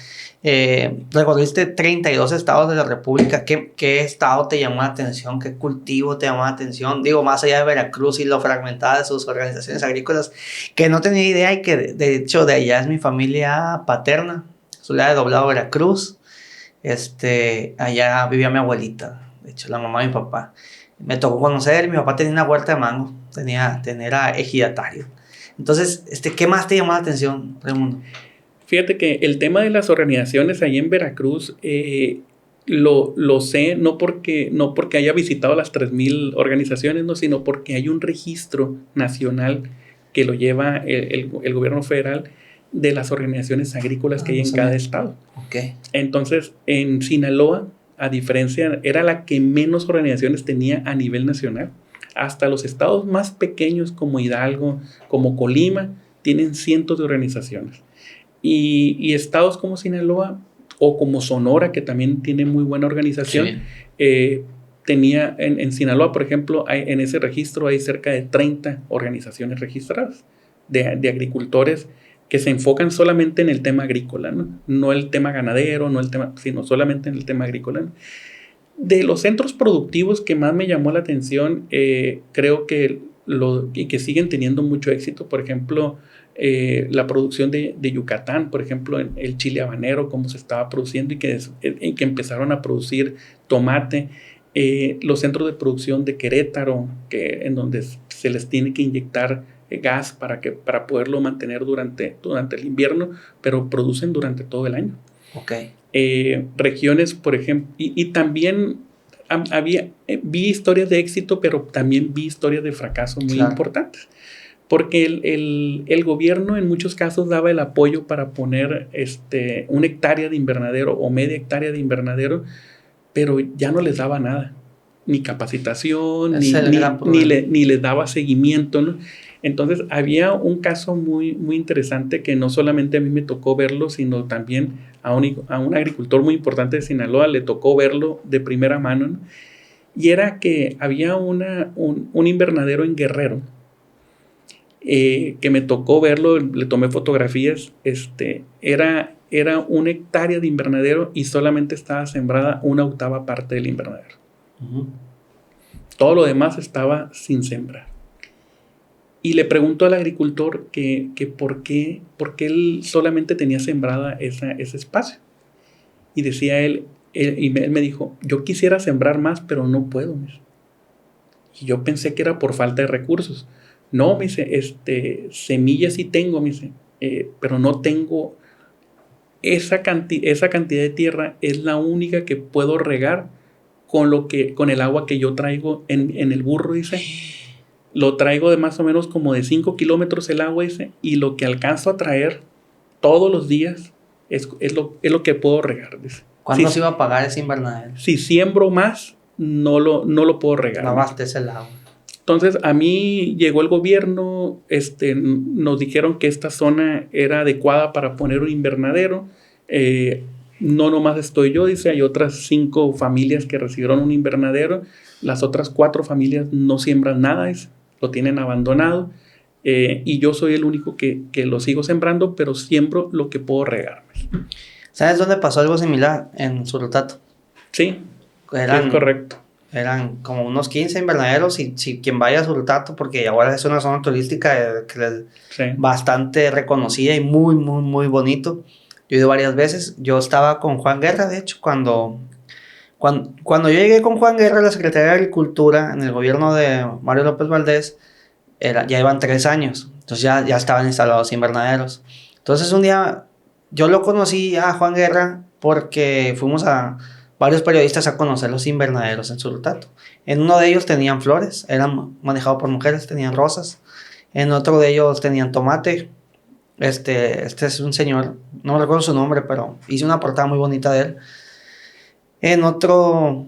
Recorriste 32 estados de la República. ¿Qué estado te llamó la atención? ¿Qué cultivo te llamó la atención? Digo, más allá de Veracruz y lo fragmentada de sus organizaciones agrícolas, que no tenía idea y que de hecho de allá es mi familia paterna. Soy de Doblado, Veracruz. Allá vivía mi abuelita, de hecho la mamá de mi papá. Me tocó conocer, mi papá tenía una huerta de mango, era ejidatario. Entonces, ¿qué más te llamó la atención, Raimundo? Fíjate que el tema de las organizaciones ahí en Veracruz, lo sé no porque haya visitado las 3,000 organizaciones, no, sino porque hay un registro nacional que lo lleva el gobierno federal de las organizaciones agrícolas que hay en cada estado. Okay. Entonces, en Sinaloa, a diferencia, era la que menos organizaciones tenía a nivel nacional. Hasta los estados más pequeños como Hidalgo, como Colima, tienen cientos de organizaciones. Y estados como Sinaloa o como Sonora, que también tiene muy buena organización, sí. Tenía en Sinaloa, por ejemplo, en ese registro hay cerca de 30 organizaciones registradas de agricultores que se enfocan solamente en el tema agrícola, no el tema ganadero, sino solamente en el tema agrícola, ¿no? De los centros productivos que más me llamó la atención, creo que que siguen teniendo mucho éxito, por ejemplo, la producción de Yucatán, por ejemplo, el chile habanero, cómo se estaba produciendo y que empezaron a producir tomate, los centros de producción de Querétaro, en donde se les tiene que inyectar gas para poderlo mantener durante el invierno, pero producen durante todo el año. Okay. Regiones, por ejemplo, y también vi historias de éxito, pero también vi historias de fracaso muy importantes. Porque el gobierno en muchos casos daba el apoyo para poner 1 hectárea de invernadero o media hectárea de invernadero, pero ya no les daba nada, ni capacitación, ni les daba seguimiento, ¿no? Entonces había un caso muy, muy interesante que no solamente a mí me tocó verlo, sino también a un agricultor muy importante de Sinaloa le tocó verlo de primera mano, ¿no? Y era que había un invernadero en Guerrero, que me tocó verlo, le tomé fotografías, era 1 hectárea de invernadero y solamente estaba sembrada 1/8 parte del invernadero. Uh-huh. Todo lo demás estaba sin sembrar. Y le preguntó al agricultor que por qué él solamente tenía sembrada ese espacio. Y decía él me dijo, yo quisiera sembrar más, pero no puedo. Y yo pensé que era por falta de recursos. No, me dice, semillas sí tengo, me dice, pero no tengo esa cantidad de tierra, es la única que puedo regar con el agua que yo traigo en el burro, dice. Lo traigo de más o menos como de 5 kilómetros el agua, dice, y lo que alcanzo a traer todos los días es lo que puedo regar, dice. ¿Cuándo se iba a pagar ese invernadero? Si siembro más, no lo puedo regar. No abastece el agua. Entonces, a mí llegó el gobierno, nos dijeron que esta zona era adecuada para poner un invernadero. No nomás estoy yo, dice, hay otras 5 familias que recibieron un invernadero. Las otras 4 familias no siembran nada, dice, lo tienen abandonado. Y yo soy el único que lo sigo sembrando, pero siembro lo que puedo regar. ¿Sabes dónde pasó algo similar? En Surutato. Sí, es correcto. Eran como unos 15 invernaderos y si quien vaya a Surutato, porque ahora es una zona turística bastante reconocida y muy, muy, muy bonito. Yo he ido varias veces. Yo estaba con Juan Guerra, de hecho, cuando yo llegué con Juan Guerra a la Secretaría de Agricultura en el gobierno de Mario López Valdés, ya iban 3 años, entonces ya estaban instalados invernaderos. Entonces un día yo lo conocí a Juan Guerra porque fuimos a varios periodistas a conocer los invernaderos en Surutato. En uno de ellos tenían flores, eran manejados por mujeres, tenían rosas. En otro de ellos tenían tomate. Este es un señor, no recuerdo su nombre, pero hice una portada muy bonita de él. En otro,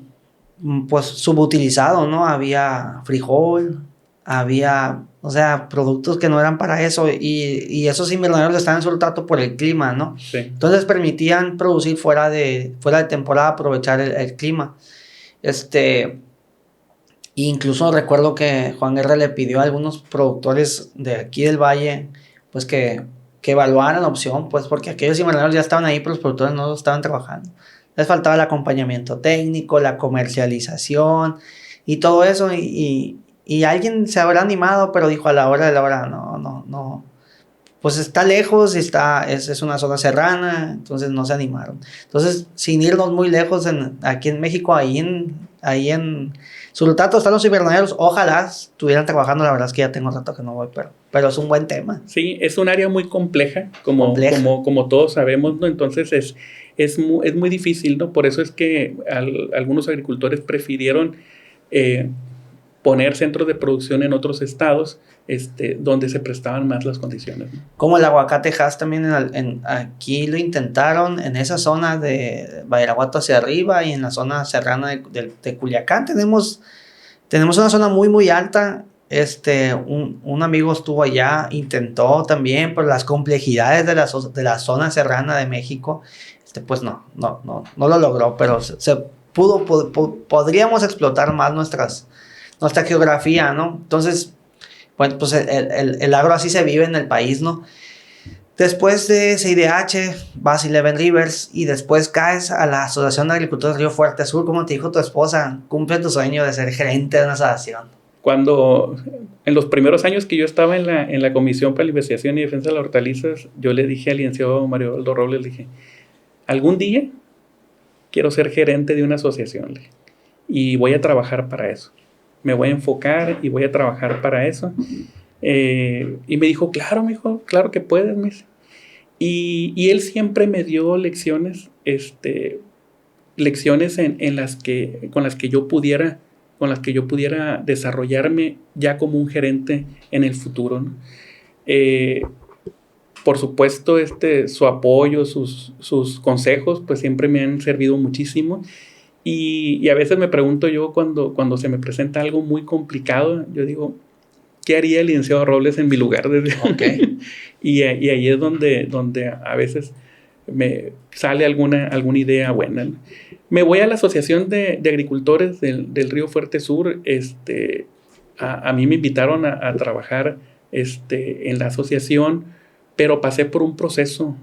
pues subutilizado, ¿no? Había frijol, había, o sea, productos que no eran para eso. Y esos invernaderos estaban en Surutato por el clima, ¿no? Sí. Entonces permitían producir fuera de temporada, aprovechar el clima. Incluso recuerdo que Juan Guerra le pidió a algunos productores de aquí del Valle, pues que evaluaran la opción, pues porque aquellos invernaderos ya estaban ahí, pero los productores no estaban trabajando. Les faltaba el acompañamiento técnico, la comercialización y todo eso. Y alguien se habrá animado, pero dijo a la hora de la hora, no. Pues está lejos, es una zona serrana, entonces no se animaron. Entonces, sin irnos muy lejos, aquí en México, ahí en Surutato están los invernaderos. Ojalá estuvieran trabajando, la verdad es que ya tengo rato que no voy, pero es un buen tema. Sí, es un área muy compleja, como todos sabemos, ¿no? Entonces es muy difícil, ¿no? Por eso es que algunos agricultores prefirieron poner centros de producción en otros estados, donde se prestaban más las condiciones, ¿no? Como el aguacate Hass también aquí lo intentaron en esa zona de Badiraguato hacia arriba y en la zona serrana de Culiacán. Tenemos una zona muy muy alta. Un amigo estuvo allá, intentó también, por las complejidades de la zona serrana de México, pues no lo logró, pero se pudo, podríamos explotar más nuestra geografía, ¿no? Entonces, bueno, pues el agro así se vive en el país, ¿no? Después de CIDH, vas a Eleven Rivers y después caes a la Asociación de Agricultores Río Fuerte Sur. Como te dijo tu esposa, cumple tu sueño de ser gerente de una asociación. Cuando, en los primeros años que yo estaba en la Comisión para la Investigación y Defensa de las Hortalizas, yo le dije al licenciado Mario Aldo Robles, le dije, algún día quiero ser gerente de una asociación, y voy a trabajar para eso. Me voy a enfocar y voy a trabajar para eso. Y me dijo, claro, mijo, claro que puedes, mijo. Y él siempre me dio lecciones, lecciones con las que yo pudiera desarrollarme ya como un gerente en el futuro, ¿no? Por supuesto, su apoyo, sus consejos, pues siempre me han servido muchísimo. Y a veces me pregunto yo cuando se me presenta algo muy complicado, yo digo, ¿qué haría el licenciado Robles en mi lugar? Okay. y ahí es donde a veces me sale alguna idea buena, ¿no? Me voy a la Asociación de Agricultores del Río Fuerte Sur. A mí me invitaron a trabajar en la asociación, pero pasé por un proceso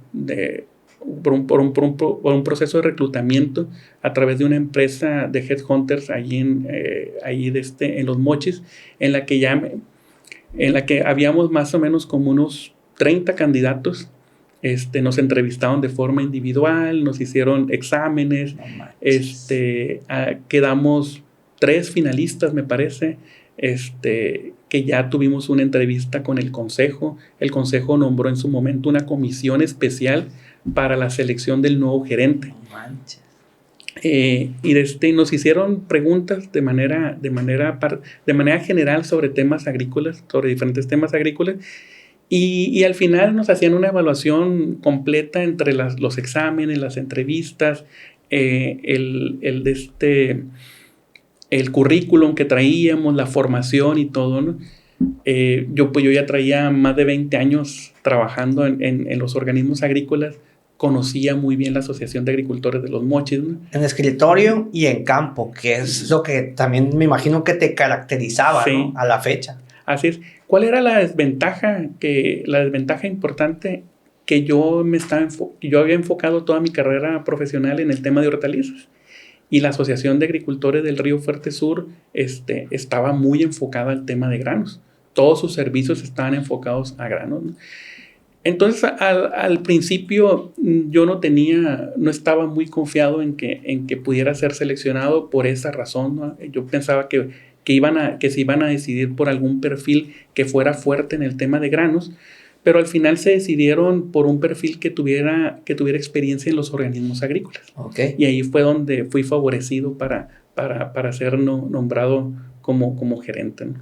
por un proceso de reclutamiento a través de una empresa de headhunters allí en Los Mochis, en la que habíamos más o menos como unos 30 candidatos. Nos entrevistaron de forma individual, nos hicieron exámenes, quedamos 3 finalistas, me parece, que ya tuvimos una entrevista con el consejo. El consejo nombró en su momento una comisión especial para la selección del nuevo gerente. No manches. Y nos hicieron preguntas de manera general sobre temas agrícolas, sobre diferentes temas agrícolas. Y al final nos hacían una evaluación completa entre los exámenes, las entrevistas, el currículum que traíamos, la formación y todo, ¿no? Yo ya traía más de 20 años trabajando en los organismos agrícolas. Conocía muy bien la Asociación de Agricultores de Los Mochis, ¿no? En escritorio y en campo, que es lo que también me imagino que te caracterizaba, sí, ¿no? A la fecha. Así es. ¿Cuál era la desventaja importante? Que yo había enfocado toda mi carrera profesional en el tema de hortalizas. Y la Asociación de Agricultores del Río Fuerte Sur estaba muy enfocada al tema de granos. Todos sus servicios estaban enfocados a granos, ¿no? Entonces, al principio yo no estaba muy confiado en que pudiera ser seleccionado por esa razón, ¿no? Yo pensaba que que se iban a decidir por algún perfil que fuera fuerte en el tema de granos, pero al final se decidieron por un perfil que tuviera experiencia en los organismos agrícolas. Okay. Y ahí fue donde fui favorecido para ser nombrado como gerente, ¿no?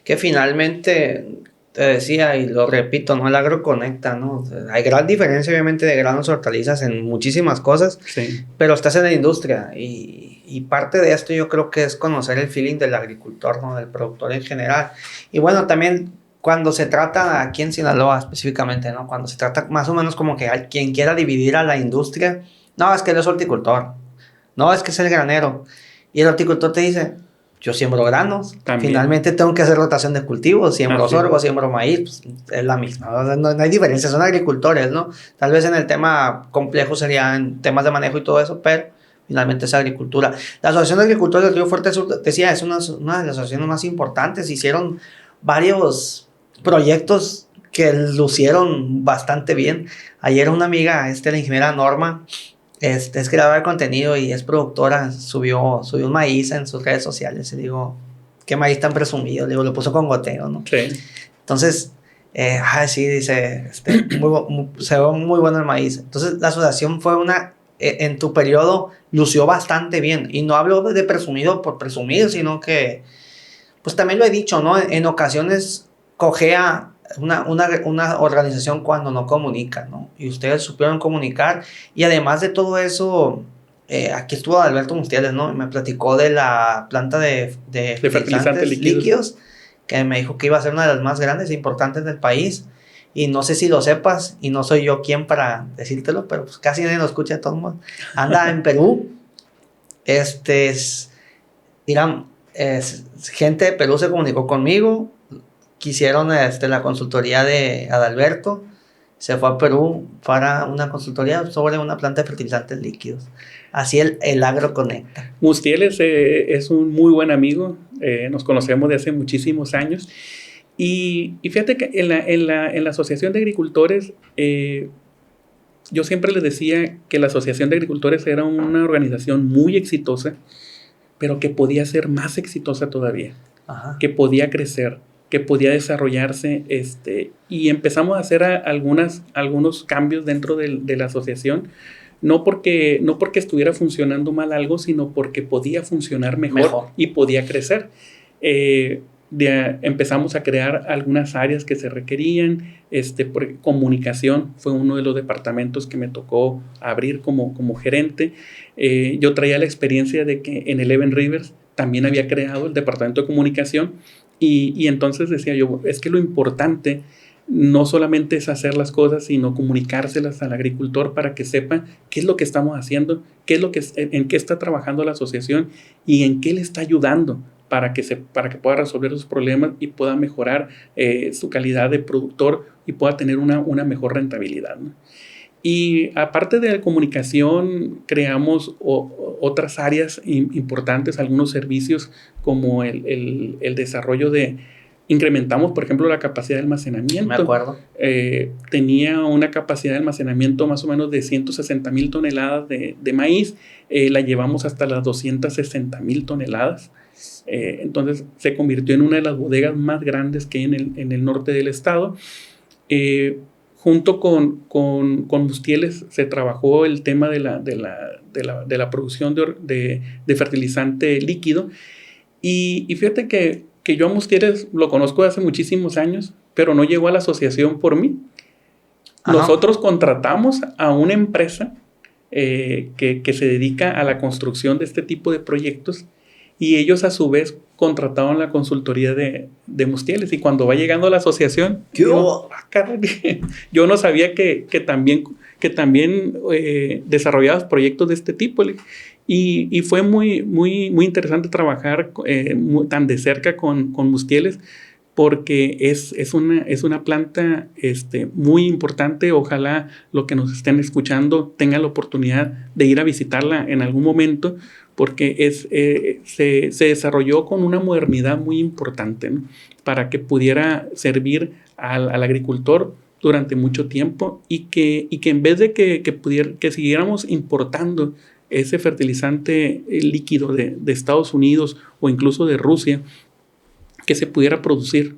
Que finalmente, te decía y lo repito, ¿no? El agro conecta, ¿no? O sea, hay gran diferencia obviamente de granos, hortalizas en muchísimas cosas, Sí. pero estás en la industria y parte de esto yo creo que es conocer el feeling del agricultor, ¿no? Del productor en general. Y bueno, también cuando se trata aquí en Sinaloa específicamente, ¿no? Cuando se trata más o menos como que hay quien quiera dividir a la industria, no, es que él es horticultor, no, es que es el granero. Y el horticultor te dice, yo siembro granos, También. finalmente tengo que hacer rotación de cultivos, siembro Así sorgo, es. siembro maíz, pues, es la misma, no hay diferencia, son agricultores, ¿no? Tal vez en el tema complejo serían temas de manejo y todo eso, pero finalmente es agricultura. La Asociación de Agricultores del Río Fuerte Sur, decía, es una de las asociaciones más importantes, hicieron varios proyectos que lucieron bastante bien. Ayer una amiga, la ingeniera Norma, es creadora de contenido y es productora, subió un maíz en sus redes sociales y digo, qué maíz tan presumido, digo, lo puso con goteo, ¿no? Sí. Entonces, sí, dice, se ve muy bueno el maíz. Entonces, la asociación fue en tu periodo, lució bastante bien. Y no hablo de presumido por presumir, sino que, pues también lo he dicho, ¿no? En ocasiones cojea una organización cuando no comunica, ¿no? Y ustedes supieron comunicar. Y además de todo eso, aquí estuvo Alberto Mustieles, ¿no? Y me platicó de la planta de fertilizantes líquidos, que me dijo que iba a ser una de las más grandes e importantes del país. Y no sé si lo sepas, y no soy yo quien para decírtelo, pero pues casi nadie lo escucha de todos modos. Anda en Perú. Dirán, gente de Perú se comunicó conmigo, quisieron la consultoría de Adalberto, se fue a Perú para una consultoría sobre una planta de fertilizantes líquidos. Así el agro conecta. Mustieles es un muy buen amigo, nos conocemos de hace muchísimos años. Y fíjate que en la Asociación de Agricultores, yo siempre les decía que la Asociación de Agricultores era una organización muy exitosa, pero que podía ser más exitosa todavía. Ajá. Que podía crecer, que podía desarrollarse, y empezamos a hacer algunos cambios dentro de la asociación, no porque estuviera funcionando mal algo, sino porque podía funcionar mejor. Y podía crecer. Empezamos a crear algunas áreas que se requerían. Comunicación fue uno de los departamentos que me tocó abrir como gerente. Yo traía la experiencia de que en Eleven Rivers también había creado el departamento de comunicación y entonces decía yo, es que lo importante no solamente es hacer las cosas, sino comunicárselas al agricultor para que sepa qué es lo que estamos haciendo, en qué está trabajando la asociación y en qué le está ayudando para que pueda resolver sus problemas y pueda mejorar su calidad de productor y pueda tener una mejor rentabilidad, ¿no? Y aparte de la comunicación, creamos otras áreas importantes, algunos servicios como el desarrollo incrementamos, por ejemplo, la capacidad de almacenamiento. Me acuerdo. Tenía una capacidad de almacenamiento más o menos de 160,000 toneladas de maíz. La llevamos hasta las 260,000 toneladas. Entonces se convirtió en una de las bodegas más grandes que hay en el norte del estado. Junto con Mustieles se trabajó el tema de la producción de fertilizante líquido. Y fíjate que yo a Mustieles lo conozco de hace muchísimos años, pero no llegó a la asociación por mí. Ajá. Nosotros contratamos a una empresa que se dedica a la construcción de este tipo de proyectos y ellos a su vez contrataron la consultoría de Mustieles. Y cuando va llegando a la asociación, yo no sabía que también desarrollabas proyectos de este tipo. Y fue muy, muy, muy interesante trabajar tan de cerca con Mustieles, porque es una planta muy importante. Ojalá los que nos estén escuchando tengan la oportunidad de ir a visitarla en algún momento, porque se desarrolló con una modernidad muy importante, ¿no? Para que pudiera servir al agricultor durante mucho tiempo y que en vez de que siguiéramos importando ese fertilizante líquido de Estados Unidos o incluso de Rusia, que se pudiera producir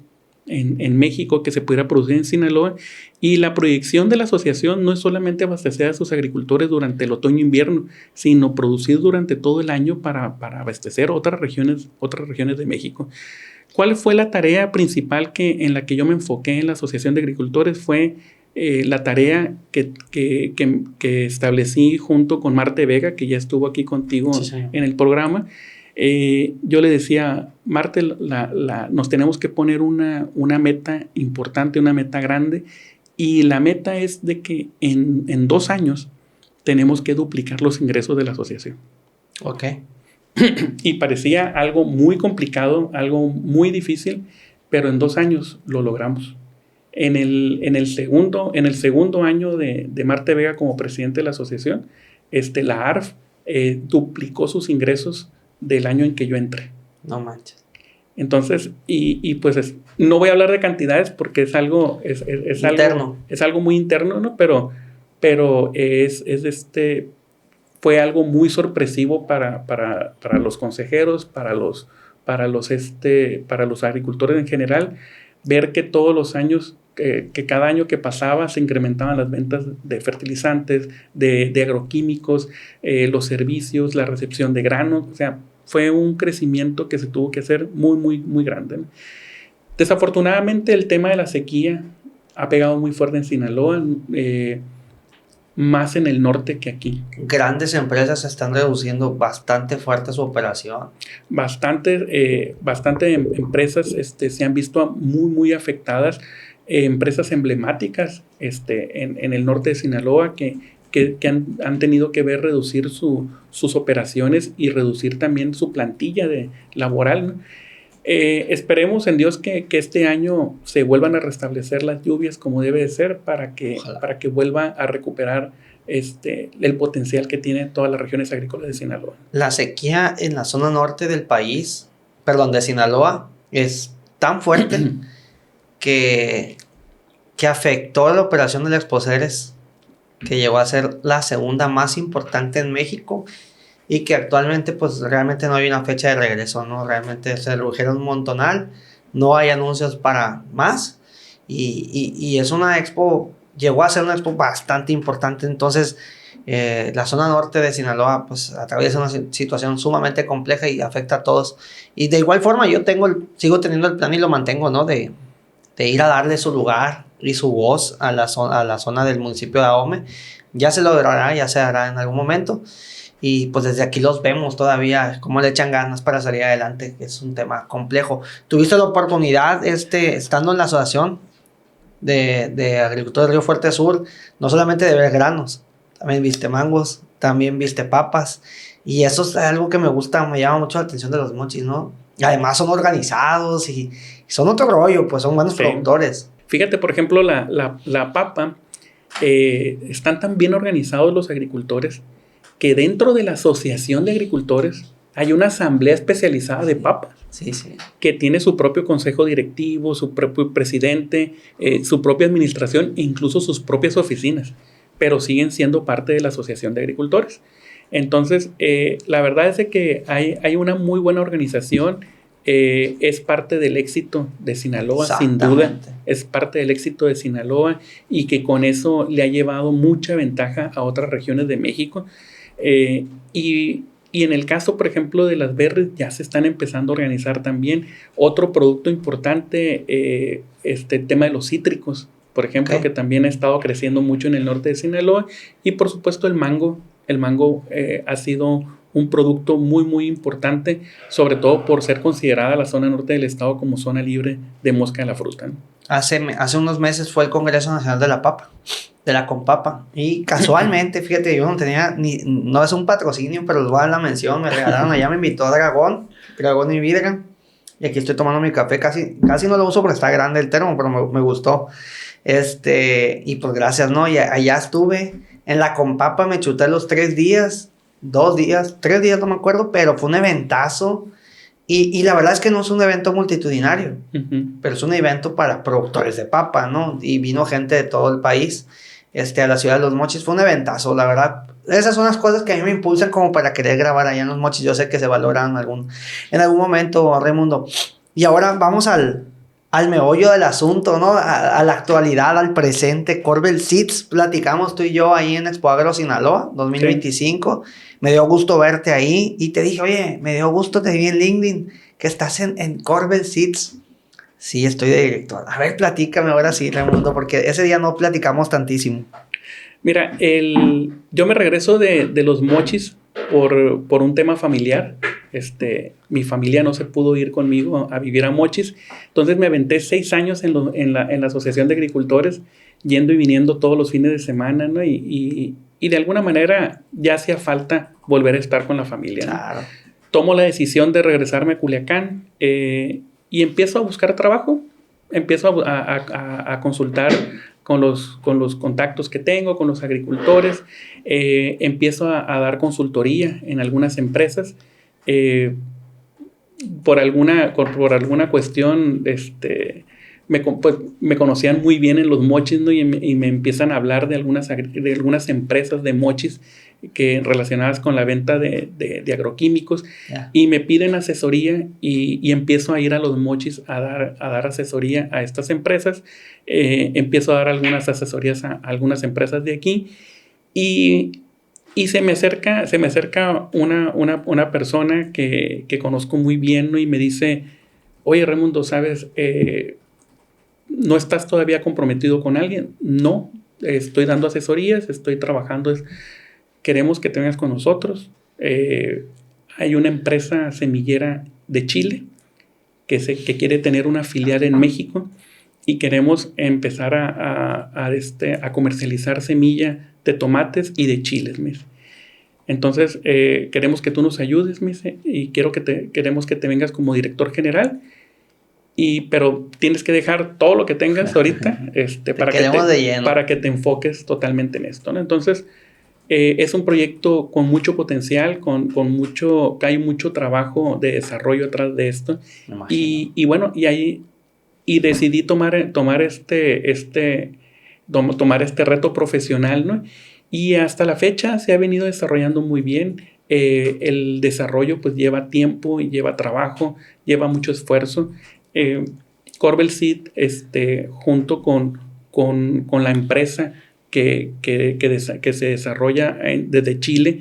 en México, que se pudiera producir en Sinaloa, y la proyección de la asociación no es solamente abastecer a sus agricultores durante el otoño-invierno, sino producir durante todo el año para abastecer otras regiones de México. ¿Cuál fue la tarea principal en la que yo me enfoqué en la Asociación de Agricultores? Fue la tarea que establecí junto con Marte Vega, que ya estuvo aquí contigo en el programa. Yo le decía, Marte, nos tenemos que poner una meta importante, una meta grande, y la meta es de que en 2 años tenemos que duplicar los ingresos de la asociación. Ok. Y parecía algo muy complicado, algo muy difícil, pero en 2 años lo logramos. En el segundo año de Marte Vega como presidente de la asociación, la ARF duplicó sus ingresos del año en que yo entré. No manches. Entonces, pues no voy a hablar de cantidades porque es algo interno. Es algo muy interno, ¿no? Pero fue algo muy sorpresivo para los consejeros, para los agricultores en general, ver que todos los años, que cada año que pasaba se incrementaban las ventas de fertilizantes, de agroquímicos, los servicios, la recepción de granos. O sea, fue un crecimiento que se tuvo que hacer muy, muy, muy grande, ¿no? Desafortunadamente, el tema de la sequía ha pegado muy fuerte en Sinaloa, más en el norte que aquí. Grandes empresas están reduciendo bastante fuerte su operación. Bastante empresas se han visto muy, muy afectadas. Empresas emblemáticas en el norte de Sinaloa que han tenido que ver reducir sus operaciones y reducir también su plantilla laboral, ¿no? Esperemos en Dios que este año se vuelvan a restablecer las lluvias como debe de ser para que vuelva a recuperar el potencial que tienen todas las regiones agrícolas de Sinaloa. La sequía en la zona norte del país, de Sinaloa, es tan fuerte que afectó a la operación del Exposeres, que llegó a ser la segunda más importante en México y que actualmente pues realmente no hay una fecha de regreso, ¿no? Realmente se redujeron un montonal, no hay anuncios para más y es una expo, llegó a ser una expo bastante importante. Entonces la zona norte de Sinaloa pues atraviesa una situación sumamente compleja y afecta a todos, y de igual forma yo sigo teniendo el plan y lo mantengo, ¿no? De ir a darle su lugar y su voz a la zona del municipio de Ahome. Ya se logrará, ya se hará en algún momento. Y pues desde aquí los vemos todavía cómo le echan ganas para salir adelante, que es un tema complejo. ¿Tuviste la oportunidad, estando en la asociación de agricultores de Río Fuerte Sur, no solamente de ver granos, también viste mangos, también viste papas? Y eso es algo que me gusta, me llama mucho la atención de los mochis, ¿no? Además son organizados y son otro rollo, pues son buenos productores. Fíjate, por ejemplo, la papa, están tan bien organizados los agricultores que dentro de la Asociación de Agricultores hay una asamblea especializada de papas. Sí. Que tiene su propio consejo directivo, su propio presidente, su propia administración e incluso sus propias oficinas, pero siguen siendo parte de la Asociación de Agricultores. Entonces, la verdad es de que hay una muy buena organización. Es parte del éxito de Sinaloa, sin duda. Es parte del éxito de Sinaloa y que con eso le ha llevado mucha ventaja a otras regiones de México. Y en el caso, por ejemplo, de las berries, ya se están empezando a organizar también. Otro producto importante, tema de los cítricos, por ejemplo, que también ha estado creciendo mucho en el norte de Sinaloa. Y por supuesto el mango. El mango ha sido un producto muy, muy importante, sobre todo por ser considerada la zona norte del estado como zona libre de mosca de la fruta, ¿no? Hace unos meses fue el Congreso Nacional de la Papa, de la Compapa, y casualmente, fíjate, yo no tenía no es un patrocinio, pero les voy a dar la mención, me regalaron allá, me invitó a Dragón y Vidra, y aquí estoy tomando mi café, casi no lo uso porque está grande el termo, pero me gustó, y pues gracias, ¿no? Y allá estuve, en la Compapa me chuté los 3 días, 3 días, no me acuerdo, pero fue un eventazo. Y la verdad es que no es un evento multitudinario, pero es un evento para productores de papa, ¿no? Y vino gente de todo el país a la ciudad de Los Mochis. Fue un eventazo, la verdad. Esas son las cosas que a mí me impulsan como para querer grabar allá en Los Mochis. Yo sé que se valoran en algún momento, Raimundo. Y ahora vamos al meollo del asunto, ¿no? A la actualidad, al presente. Corbel Seeds, platicamos tú y yo ahí en Expo Agro Sinaloa 2025. Sí. Me dio gusto verte ahí y te dije, oye, me dio gusto, te vi en LinkedIn, que estás en Corbel Seeds. Sí, estoy de director. A ver, platícame ahora sí, Raimundo, porque ese día no platicamos tantísimo. Mira, yo me regreso de los mochis por un tema familiar. Mi familia no se pudo ir conmigo a vivir a Mochis, entonces me aventé 6 años en la Asociación de Agricultores, yendo y viniendo todos los fines de semana, ¿no? Y de alguna manera ya hacía falta volver a estar con la familia, ¿no? Claro. Tomo la decisión de regresarme a Culiacán y empiezo a buscar trabajo, empiezo a consultar con los contactos que tengo, con los agricultores, empiezo a dar consultoría en algunas empresas. Por alguna cuestión, me conocían muy bien en los mochis, ¿no? y me empiezan a hablar de algunas empresas de mochis relacionadas con la venta de agroquímicos, yeah. Y me piden asesoría y empiezo a ir a los mochis a dar asesoría a estas empresas. Empiezo a dar algunas asesorías a algunas empresas de aquí y se me acerca una persona que conozco muy bien, ¿no? Y me dice, oye, Raimundo, ¿sabes? ¿No estás todavía comprometido con alguien? No, estoy dando asesorías, estoy trabajando, queremos que te vengas con nosotros. Hay una empresa semillera de Chile que quiere tener una filial en México y queremos empezar a comercializar semilla de tomates y de chiles, me dice. Entonces, queremos que tú nos ayudes, me dice, y queremos que te vengas como director general, pero tienes que dejar todo lo que tengas ahorita para que te enfoques totalmente en esto, ¿no? Entonces, es un proyecto con mucho potencial, hay mucho trabajo de desarrollo atrás de esto. Y decidí tomar este reto profesional, ¿no? Y hasta la fecha se ha venido desarrollando muy bien. El desarrollo pues lleva tiempo y lleva trabajo, lleva mucho esfuerzo. Corbel Seed, junto con la empresa que se desarrolla desde Chile,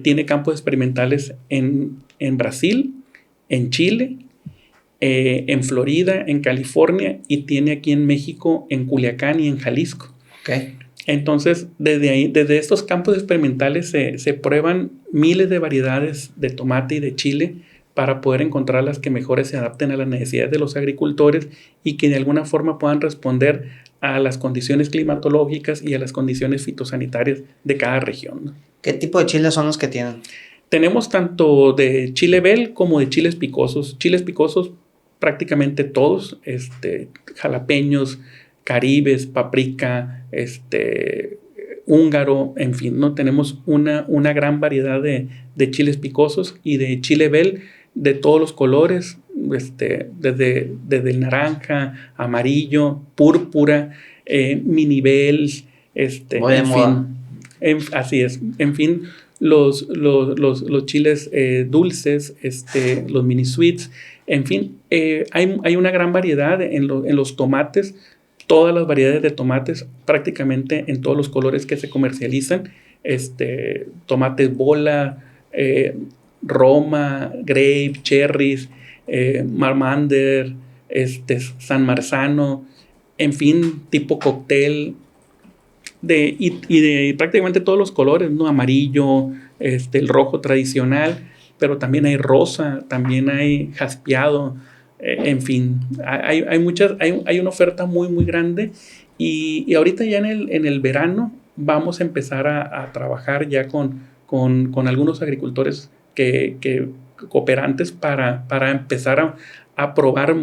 tiene campos experimentales en Brasil, en Chile, en Florida, en California, y tiene aquí en México, en Culiacán y en Jalisco. Okay. Entonces, desde estos campos experimentales se prueban miles de variedades de tomate y de chile para poder encontrar las que mejores se adapten a las necesidades de los agricultores y que de alguna forma puedan responder a las condiciones climatológicas y a las condiciones fitosanitarias de cada región, ¿no? ¿Qué tipo de chiles son los que tienen? Tenemos tanto de chile bel como de chiles picosos. Chiles picosos prácticamente todos, jalapeños, caribes, paprika, húngaro, en fin, ¿no? Tenemos una gran variedad de chiles picosos y de chile bel de todos los colores, desde el naranja, amarillo, púrpura, mini bel, así es, en fin, los chiles dulces, los mini sweets, en fin, hay una gran variedad en los tomates. Todas las variedades de tomates, prácticamente en todos los colores que se comercializan, tomates bola, Roma, grape, cherries, Marmander, San Marzano, en fin, tipo cóctel, de prácticamente todos los colores, ¿no? Amarillo, el rojo tradicional, pero también hay rosa, también hay jaspeado. En fin, hay una oferta muy, muy grande y ahorita ya en el verano vamos a empezar a trabajar ya con algunos agricultores cooperantes para empezar a probar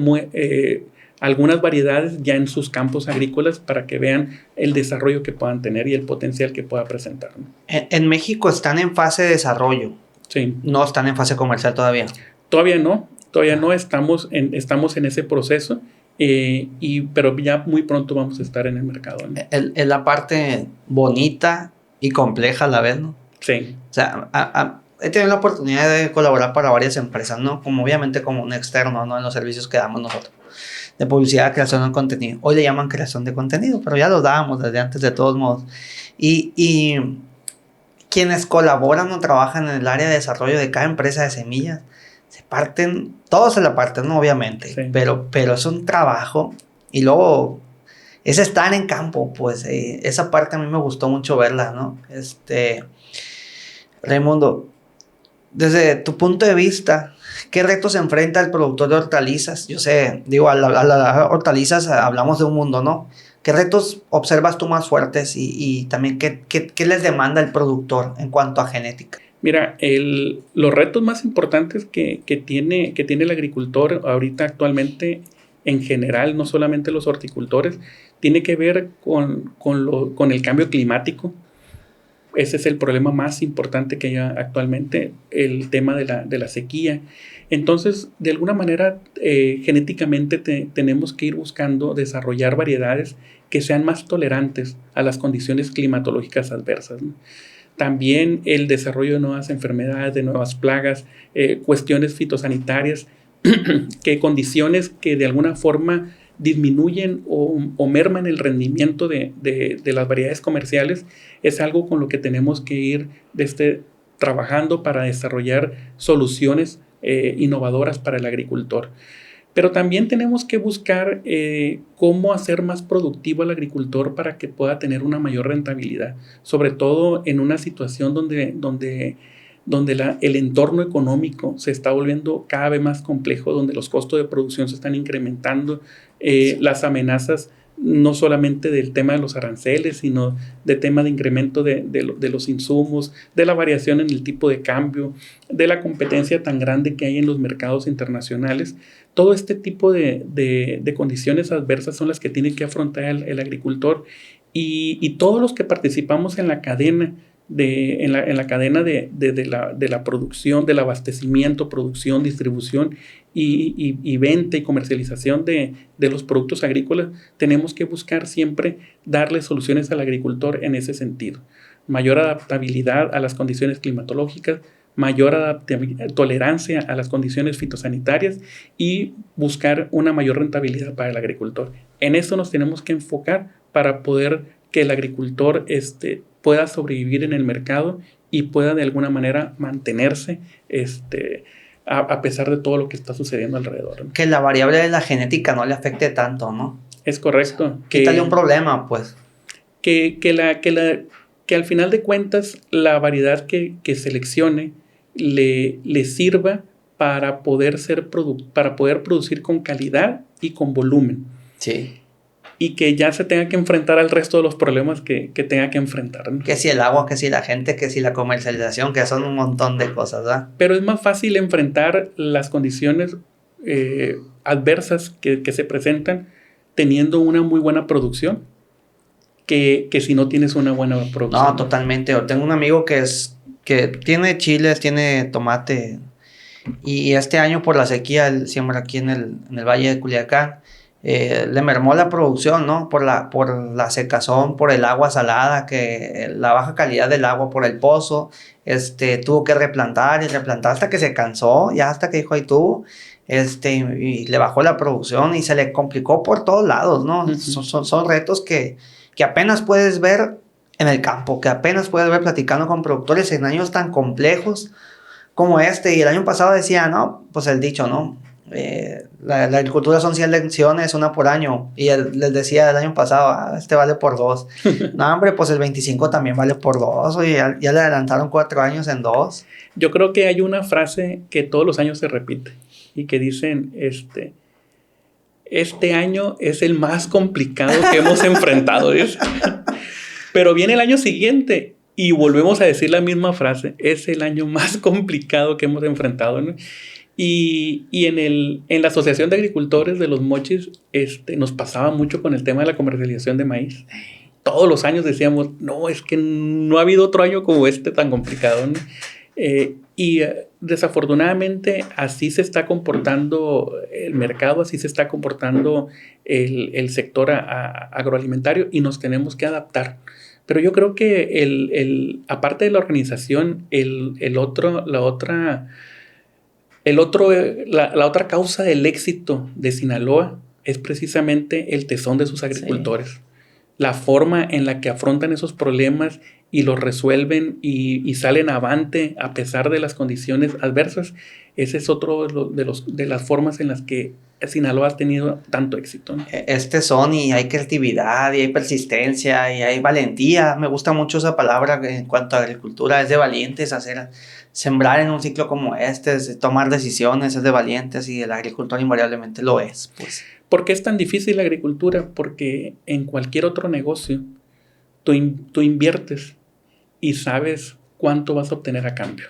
algunas variedades ya en sus campos agrícolas para que vean el desarrollo que puedan tener y el potencial que pueda presentar, ¿no? En México están en fase de desarrollo. Sí. No están en fase comercial todavía. Todavía no. Todavía no estamos en ese proceso, pero ya muy pronto vamos a estar en el mercado, ¿no? Es la parte bonita y compleja a la vez, ¿no? Sí. O sea, he tenido la oportunidad de colaborar para varias empresas, ¿no? Como obviamente como un externo, ¿no? En los servicios que damos nosotros. De publicidad, creación de contenido. Hoy le llaman creación de contenido, pero ya lo dábamos desde antes de todos modos. Y quienes colaboran o trabajan en el área de desarrollo de cada empresa de semillas, se parten, todos se la parten, ¿no? Obviamente, sí. pero es un trabajo. Y luego es estar en campo, pues esa parte a mí me gustó mucho verla, ¿no? Raimundo, desde tu punto de vista, ¿qué retos enfrenta el productor de hortalizas? Yo sé, digo, a las hortalizas hablamos de un mundo, ¿no? ¿Qué retos observas tú más fuertes y también qué les demanda el productor en cuanto a genética? Mira, los retos más importantes que tiene el agricultor ahorita actualmente, en general, no solamente los horticultores, tiene que ver con el cambio climático. Ese es el problema más importante que hay actualmente, el tema de la sequía. Entonces, de alguna manera, genéticamente tenemos que ir buscando desarrollar variedades que sean más tolerantes a las condiciones climatológicas adversas, ¿no? También el desarrollo de nuevas enfermedades, de nuevas plagas, cuestiones fitosanitarias, que condiciones que de alguna forma disminuyen o merman el rendimiento de las variedades comerciales, es algo con lo que tenemos que ir trabajando para desarrollar soluciones innovadoras para el agricultor. Pero también tenemos que buscar cómo hacer más productivo al agricultor para que pueda tener una mayor rentabilidad, sobre todo en una situación donde el entorno económico se está volviendo cada vez más complejo, donde los costos de producción se están incrementando, las amenazas no solamente del tema de los aranceles, sino del tema de incremento de los insumos, de la variación en el tipo de cambio, de la competencia tan grande que hay en los mercados internacionales. Todo este tipo de condiciones adversas son las que tiene que afrontar el agricultor y todos los que participamos en la cadena, en la cadena de la producción, del abastecimiento, producción, distribución y venta y comercialización de los productos agrícolas, tenemos que buscar siempre darle soluciones al agricultor en ese sentido. Mayor adaptabilidad a las condiciones climatológicas, mayor tolerancia a las condiciones fitosanitarias y buscar una mayor rentabilidad para el agricultor. En esto nos tenemos que enfocar para poder que el agricultor pueda sobrevivir en el mercado y pueda de alguna manera mantenerse a pesar de todo lo que está sucediendo alrededor, ¿no? Que la variable de la genética no le afecte tanto, ¿no? Es correcto. Quítale un problema, pues. Que al final de cuentas la variedad que seleccione le sirva para poder producir con calidad y con volumen. Sí. Y que ya se tenga que enfrentar al resto de los problemas que tenga que enfrentar, ¿no? Que si el agua, que si la gente, que si la comercialización, que son un montón de cosas, ¿verdad? Pero es más fácil enfrentar las condiciones adversas que se presentan teniendo una muy buena producción que si no tienes una buena producción. No, totalmente. Yo tengo un amigo que tiene chiles, tiene tomate y este año por la sequía, él siembra aquí en el Valle de Culiacán. Le mermó la producción, ¿no? Por la secazón, por el agua salada, la baja calidad del agua por el pozo. Tuvo que replantar hasta que se cansó, ya hasta que dijo ahí tuvo. Y le bajó la producción y se le complicó por todos lados, ¿no? Uh-huh. Son retos que apenas puedes ver en el campo, que apenas puedes ver platicando con productores en años tan complejos como Y el año pasado decía, no, pues el dicho, ¿no? La agricultura son 100 lecciones, una por año. Y él les decía el año pasado, vale por 2. No, hombre, pues el 25 también vale por 2. Oye, ya le adelantaron 4 años en 2. Yo creo que hay una frase que todos los años se repite y que dicen, este año es el más complicado que hemos enfrentado. Pero viene el año siguiente y volvemos a decir la misma frase, es el año más complicado que hemos enfrentado, ¿no? Y en la Asociación de Agricultores de Los Mochis nos pasaba mucho con el tema de la comercialización de maíz. Todos los años decíamos, no, es que no ha habido otro año como tan complicado, ¿no? Desafortunadamente así se está comportando el mercado, así se está comportando el sector agroalimentario y nos tenemos que adaptar. Pero yo creo que aparte de la organización, la otra causa del éxito de Sinaloa es precisamente el tesón de sus agricultores. Sí. La forma en la que afrontan esos problemas y los resuelven y salen avante a pesar de las condiciones adversas. Ese es otro de las formas en las que Sinaloa ha tenido tanto éxito, ¿no? Y hay creatividad, y hay persistencia, y hay valentía. Me gusta mucho esa palabra en cuanto a agricultura. Es de valientes sembrar en un ciclo como este, es de tomar decisiones, es de valientes, y el agricultor invariablemente lo es, pues. ¿Por qué es tan difícil la agricultura? Porque en cualquier otro negocio tú inviertes y sabes cuánto vas a obtener a cambio.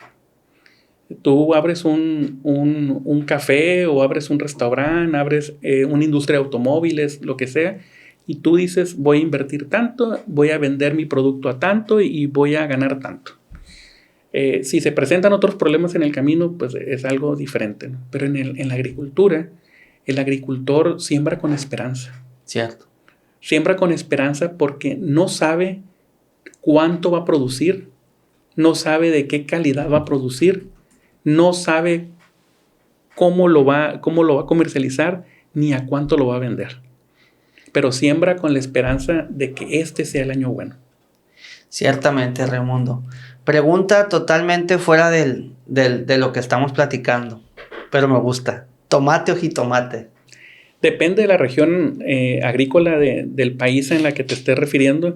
Tú abres un café o abres un restaurante, abres una industria de automóviles, lo que sea, y tú dices, voy a invertir tanto, voy a vender mi producto a tanto y voy a ganar tanto. Si se presentan otros problemas en el camino, pues es algo diferente, ¿no? Pero en la agricultura, el agricultor siembra con esperanza. Cierto. Siembra con esperanza porque no sabe cuánto va a producir, no sabe de qué calidad va a producir, no sabe cómo lo va a comercializar ni a cuánto lo va a vender. Pero siembra con la esperanza de que este sea el año bueno. Ciertamente, Raimundo. Pregunta totalmente fuera de lo que estamos platicando, pero me gusta. ¿Tomate o jitomate? Depende de la región agrícola del país en la que te estés refiriendo.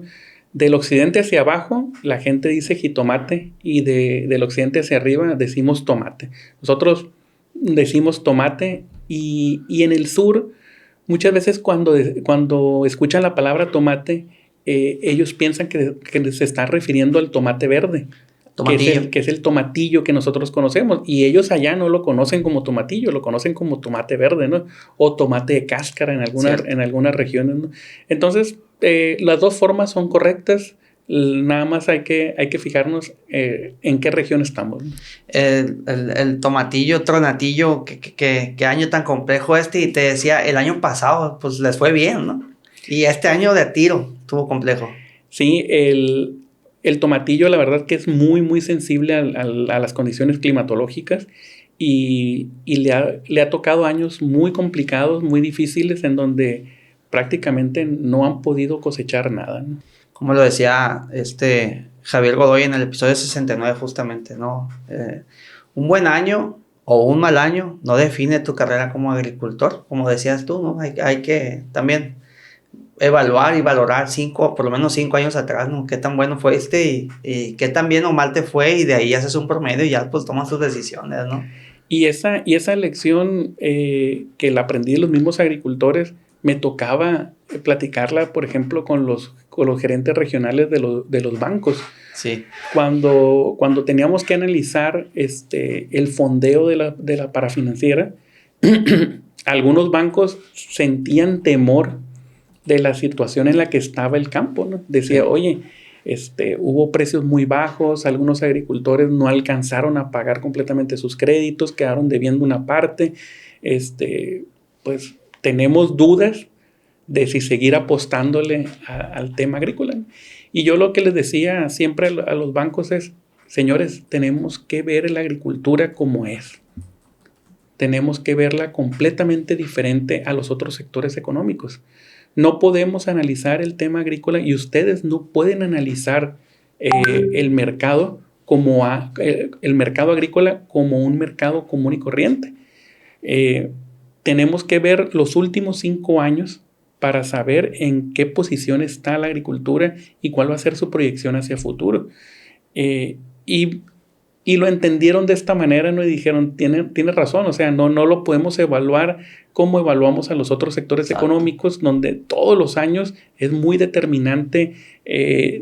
Del occidente hacia abajo, la gente dice jitomate, y del occidente hacia arriba decimos tomate. Nosotros decimos tomate, y en el sur, muchas veces cuando escuchan la palabra tomate, ellos piensan que se está refiriendo al tomate verde, que es el tomatillo que nosotros conocemos, y ellos allá no lo conocen como tomatillo, lo conocen como tomate verde, ¿no? O tomate de cáscara en algunas regiones, ¿no? Entonces, las dos formas son correctas, nada más hay que fijarnos en qué región estamos, ¿no? El tomatillo, tronatillo, qué año tan complejo y te decía, el año pasado pues les fue bien, ¿no? Y este año de tiro estuvo complejo. Sí, el tomatillo, la verdad que es muy, muy sensible a las condiciones climatológicas, y le ha tocado años muy complicados, muy difíciles, en donde prácticamente no han podido cosechar nada, ¿no? Como lo decía Javier Godoy en el episodio 69 justamente, ¿no? Un buen año o un mal año no define tu carrera como agricultor, como decías tú, ¿no? Hay que también evaluar y valorar por lo menos 5 años atrás, ¿no? Qué tan bueno fue y qué tan bien o mal te fue, y de ahí haces un promedio y ya pues tomas tus decisiones, ¿no? Y esa lección que la aprendí de los mismos agricultores, me tocaba platicarla, por ejemplo, con los gerentes regionales de los bancos. Sí. Cuando teníamos que analizar el fondeo de la parafinanciera, algunos bancos sentían temor de la situación en la que estaba el campo, ¿no? Decía, sí, oye, hubo precios muy bajos, algunos agricultores no alcanzaron a pagar completamente sus créditos, quedaron debiendo una parte, pues tenemos dudas de si seguir apostándole al tema agrícola. Y yo lo que les decía siempre a los bancos es, señores, tenemos que ver la agricultura como es. Tenemos que verla completamente diferente a los otros sectores económicos. No podemos analizar el tema agrícola, y ustedes no pueden analizar el mercado el mercado agrícola como un mercado común y corriente. Tenemos que ver los últimos 5 años para saber en qué posición está la agricultura y cuál va a ser su proyección hacia el futuro. Y lo entendieron de esta manera, ¿no? Y dijeron, tiene razón, o sea, no lo podemos evaluar como evaluamos a los otros sectores económicos, donde todos los años es muy determinante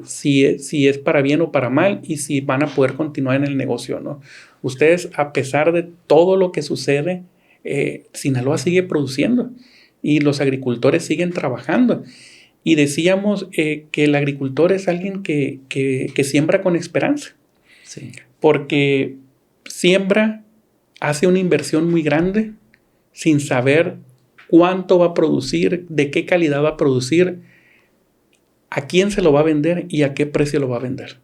si es para bien o para mal, y si van a poder continuar en el negocio, ¿no? Ustedes, a pesar de todo lo que sucede, Sinaloa sigue produciendo y los agricultores siguen trabajando. Y decíamos que el agricultor es alguien que siembra con esperanza. Sí. Porque siembra, hace una inversión muy grande sin saber cuánto va a producir, de qué calidad va a producir, a quién se lo va a vender y a qué precio lo va a vender.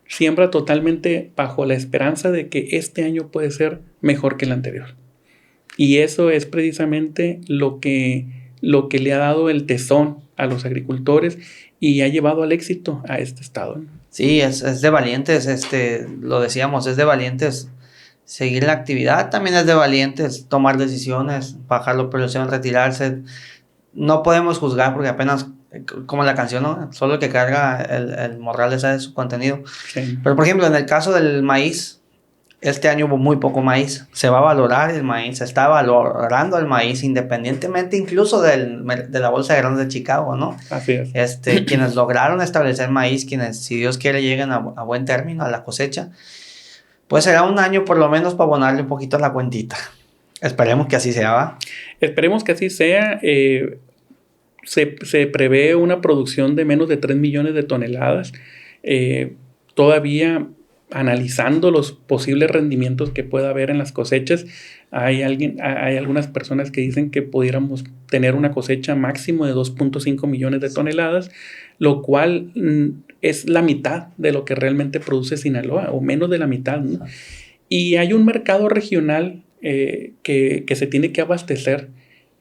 Siembra totalmente bajo la esperanza de que este año puede ser mejor que el anterior. Y eso es precisamente lo que le ha dado el tesón a los agricultores y ha llevado al éxito a este estado, ¿no? Sí, es de valientes, lo decíamos, es de valientes seguir la actividad, también es de valientes tomar decisiones, bajar la producción, retirarse. No podemos juzgar porque apenas, como la canción, ¿no? Solo el que carga el morral le sabe su contenido. Sí. Pero, por ejemplo, en el caso del maíz, este año hubo muy poco maíz. Se va a valorar el maíz, se está valorando el maíz independientemente incluso de la Bolsa de Granos de Chicago, ¿no? Así es. Quienes lograron establecer maíz, quienes, si Dios quiere, lleguen a buen término, a la cosecha, pues será un año por lo menos para abonarle un poquito a la cuentita. Esperemos que así sea, ¿va? Esperemos que así sea. Se prevé una producción de menos de 3 millones de toneladas. Todavía analizando los posibles rendimientos que pueda haber en las cosechas, hay algunas personas que dicen que pudiéramos tener una cosecha máximo de 2.5 millones de toneladas, lo cual es la mitad de lo que realmente produce Sinaloa, o menos de la mitad, ¿no? Y hay un mercado regional que se tiene que abastecer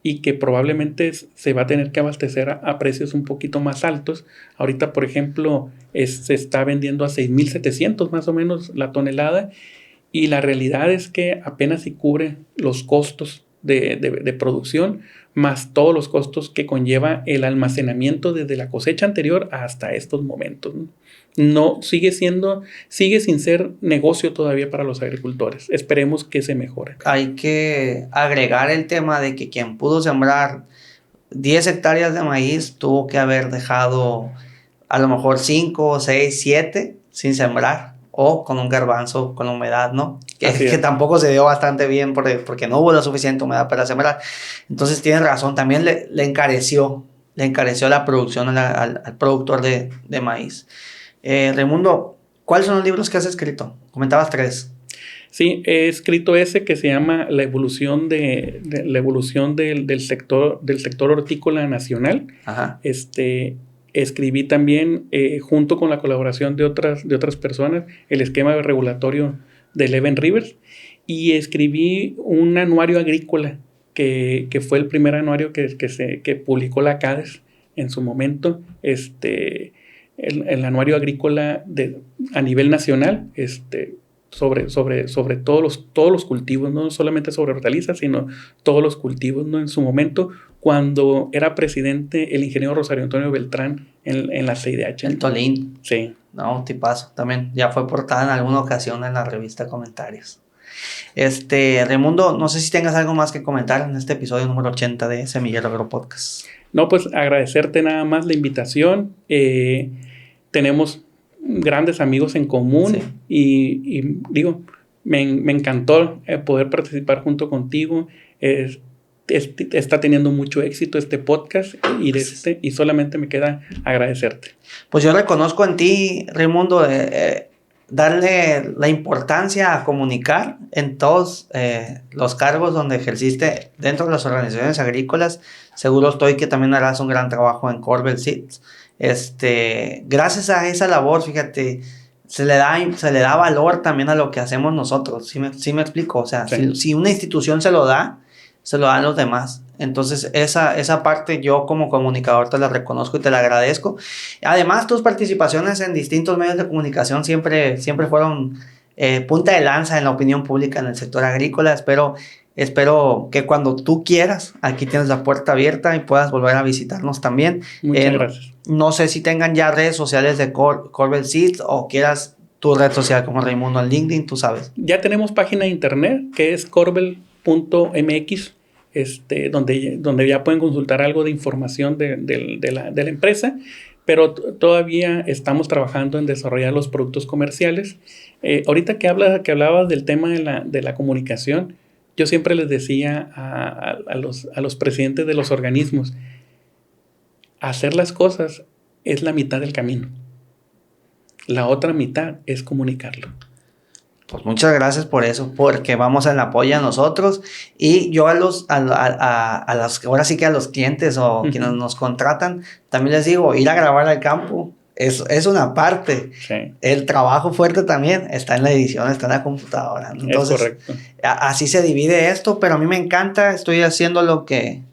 y que probablemente se va a tener que abastecer a precios un poquito más altos. Ahorita, por ejemplo, se está vendiendo a 6,700 más o menos la tonelada, y la realidad es que apenas si cubre los costos de producción, más todos los costos que conlleva el almacenamiento desde la cosecha anterior hasta estos momentos, ¿no? No, sigue sin ser negocio todavía para los agricultores. Esperemos que se mejore. Hay que agregar el tema de que quien pudo sembrar 10 hectáreas de maíz tuvo que haber dejado a lo mejor 5, 6, 7 sin sembrar, o con un garbanzo con humedad, ¿no? Que tampoco se dio bastante bien porque no hubo la suficiente humedad para sembrar. Entonces tienes razón, también le encareció la producción al productor de maíz. Raimundo, ¿cuáles son los libros que has escrito? Comentabas 3. Sí, he escrito ese que se llama La evolución del sector hortícola nacional. Ajá. Escribí también, junto con la colaboración de otras personas, el esquema regulatorio de Leven Rivers, y escribí un anuario agrícola que fue el primer anuario que publicó la CADES en su momento. El anuario agrícola a nivel nacional, sobre todos los cultivos, no solamente sobre hortalizas, sino todos los cultivos, ¿no? En su momento, cuando era presidente el ingeniero Rosario Antonio Beltrán en la CIDH. El Tolín. Sí. No, tipazo. También ya fue portada en alguna ocasión en la revista Comentarios. Raimundo, no sé si tengas algo más que comentar en este episodio número 80 de Semillero Agro Podcast. No, pues agradecerte nada más la invitación. Tenemos grandes amigos en común, sí. y digo, me encantó poder participar junto contigo. Está teniendo mucho éxito este podcast y solamente me queda agradecerte. Pues yo reconozco en ti, Raimundo, darle la importancia a comunicar en todos los cargos donde ejerciste dentro de las organizaciones agrícolas. Seguro estoy que también harás un gran trabajo en Corbel Seeds. Gracias a esa labor, fíjate, se le da valor también a lo que hacemos nosotros. ¿Sí me explico? O sea, sí. Si una institución se lo da a los demás. Entonces, esa parte yo como comunicador te la reconozco y te la agradezco. Además, tus participaciones en distintos medios de comunicación siempre fueron punta de lanza en la opinión pública en el sector agrícola. Espero que cuando tú quieras, aquí tienes la puerta abierta y puedas volver a visitarnos también. Muchas gracias. No sé si tengan ya redes sociales de Corbel Seeds o quieras tu red social como Raimundo en LinkedIn, tú sabes. Ya tenemos página de internet que es corbel.mx, donde ya pueden consultar algo de información de la empresa, pero todavía estamos trabajando en desarrollar los productos comerciales. Ahorita que hablabas del tema de la comunicación, yo siempre les decía a los presidentes de los organismos, hacer las cosas es la mitad del camino. La otra mitad es comunicarlo. Pues muchas gracias por eso, porque vamos en apoyo a nosotros y yo a los ahora sí que a los clientes o quienes nos contratan, también les digo, ir a grabar al campo es una parte. Sí. El trabajo fuerte también está en la edición, está en la computadora. Entonces, es correcto. Así se divide esto, pero a mí me encanta, estoy haciendo lo que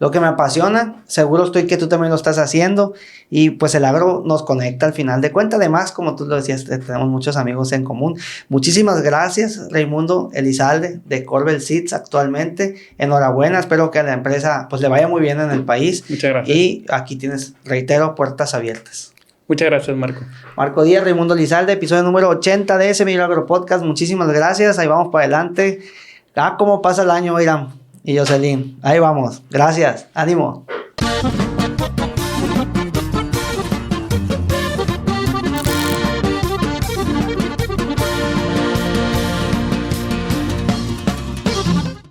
me apasiona, seguro estoy que tú también lo estás haciendo y pues el agro nos conecta al final de cuentas. Además, como tú lo decías, tenemos muchos amigos en común. Muchísimas gracias, Raimundo Elizalde de Corbel Seeds actualmente. Enhorabuena, espero que a la empresa pues le vaya muy bien en el país. Muchas gracias. Y aquí tienes, reitero, puertas abiertas. Muchas gracias, Marco. Marco Díaz, Raimundo Elizalde, episodio número 80 de Semillero Agro Podcast. Muchísimas gracias, ahí vamos para adelante. ¿Cómo pasa el año, Irán y Jocelyn? Ahí vamos. Gracias. Ánimo.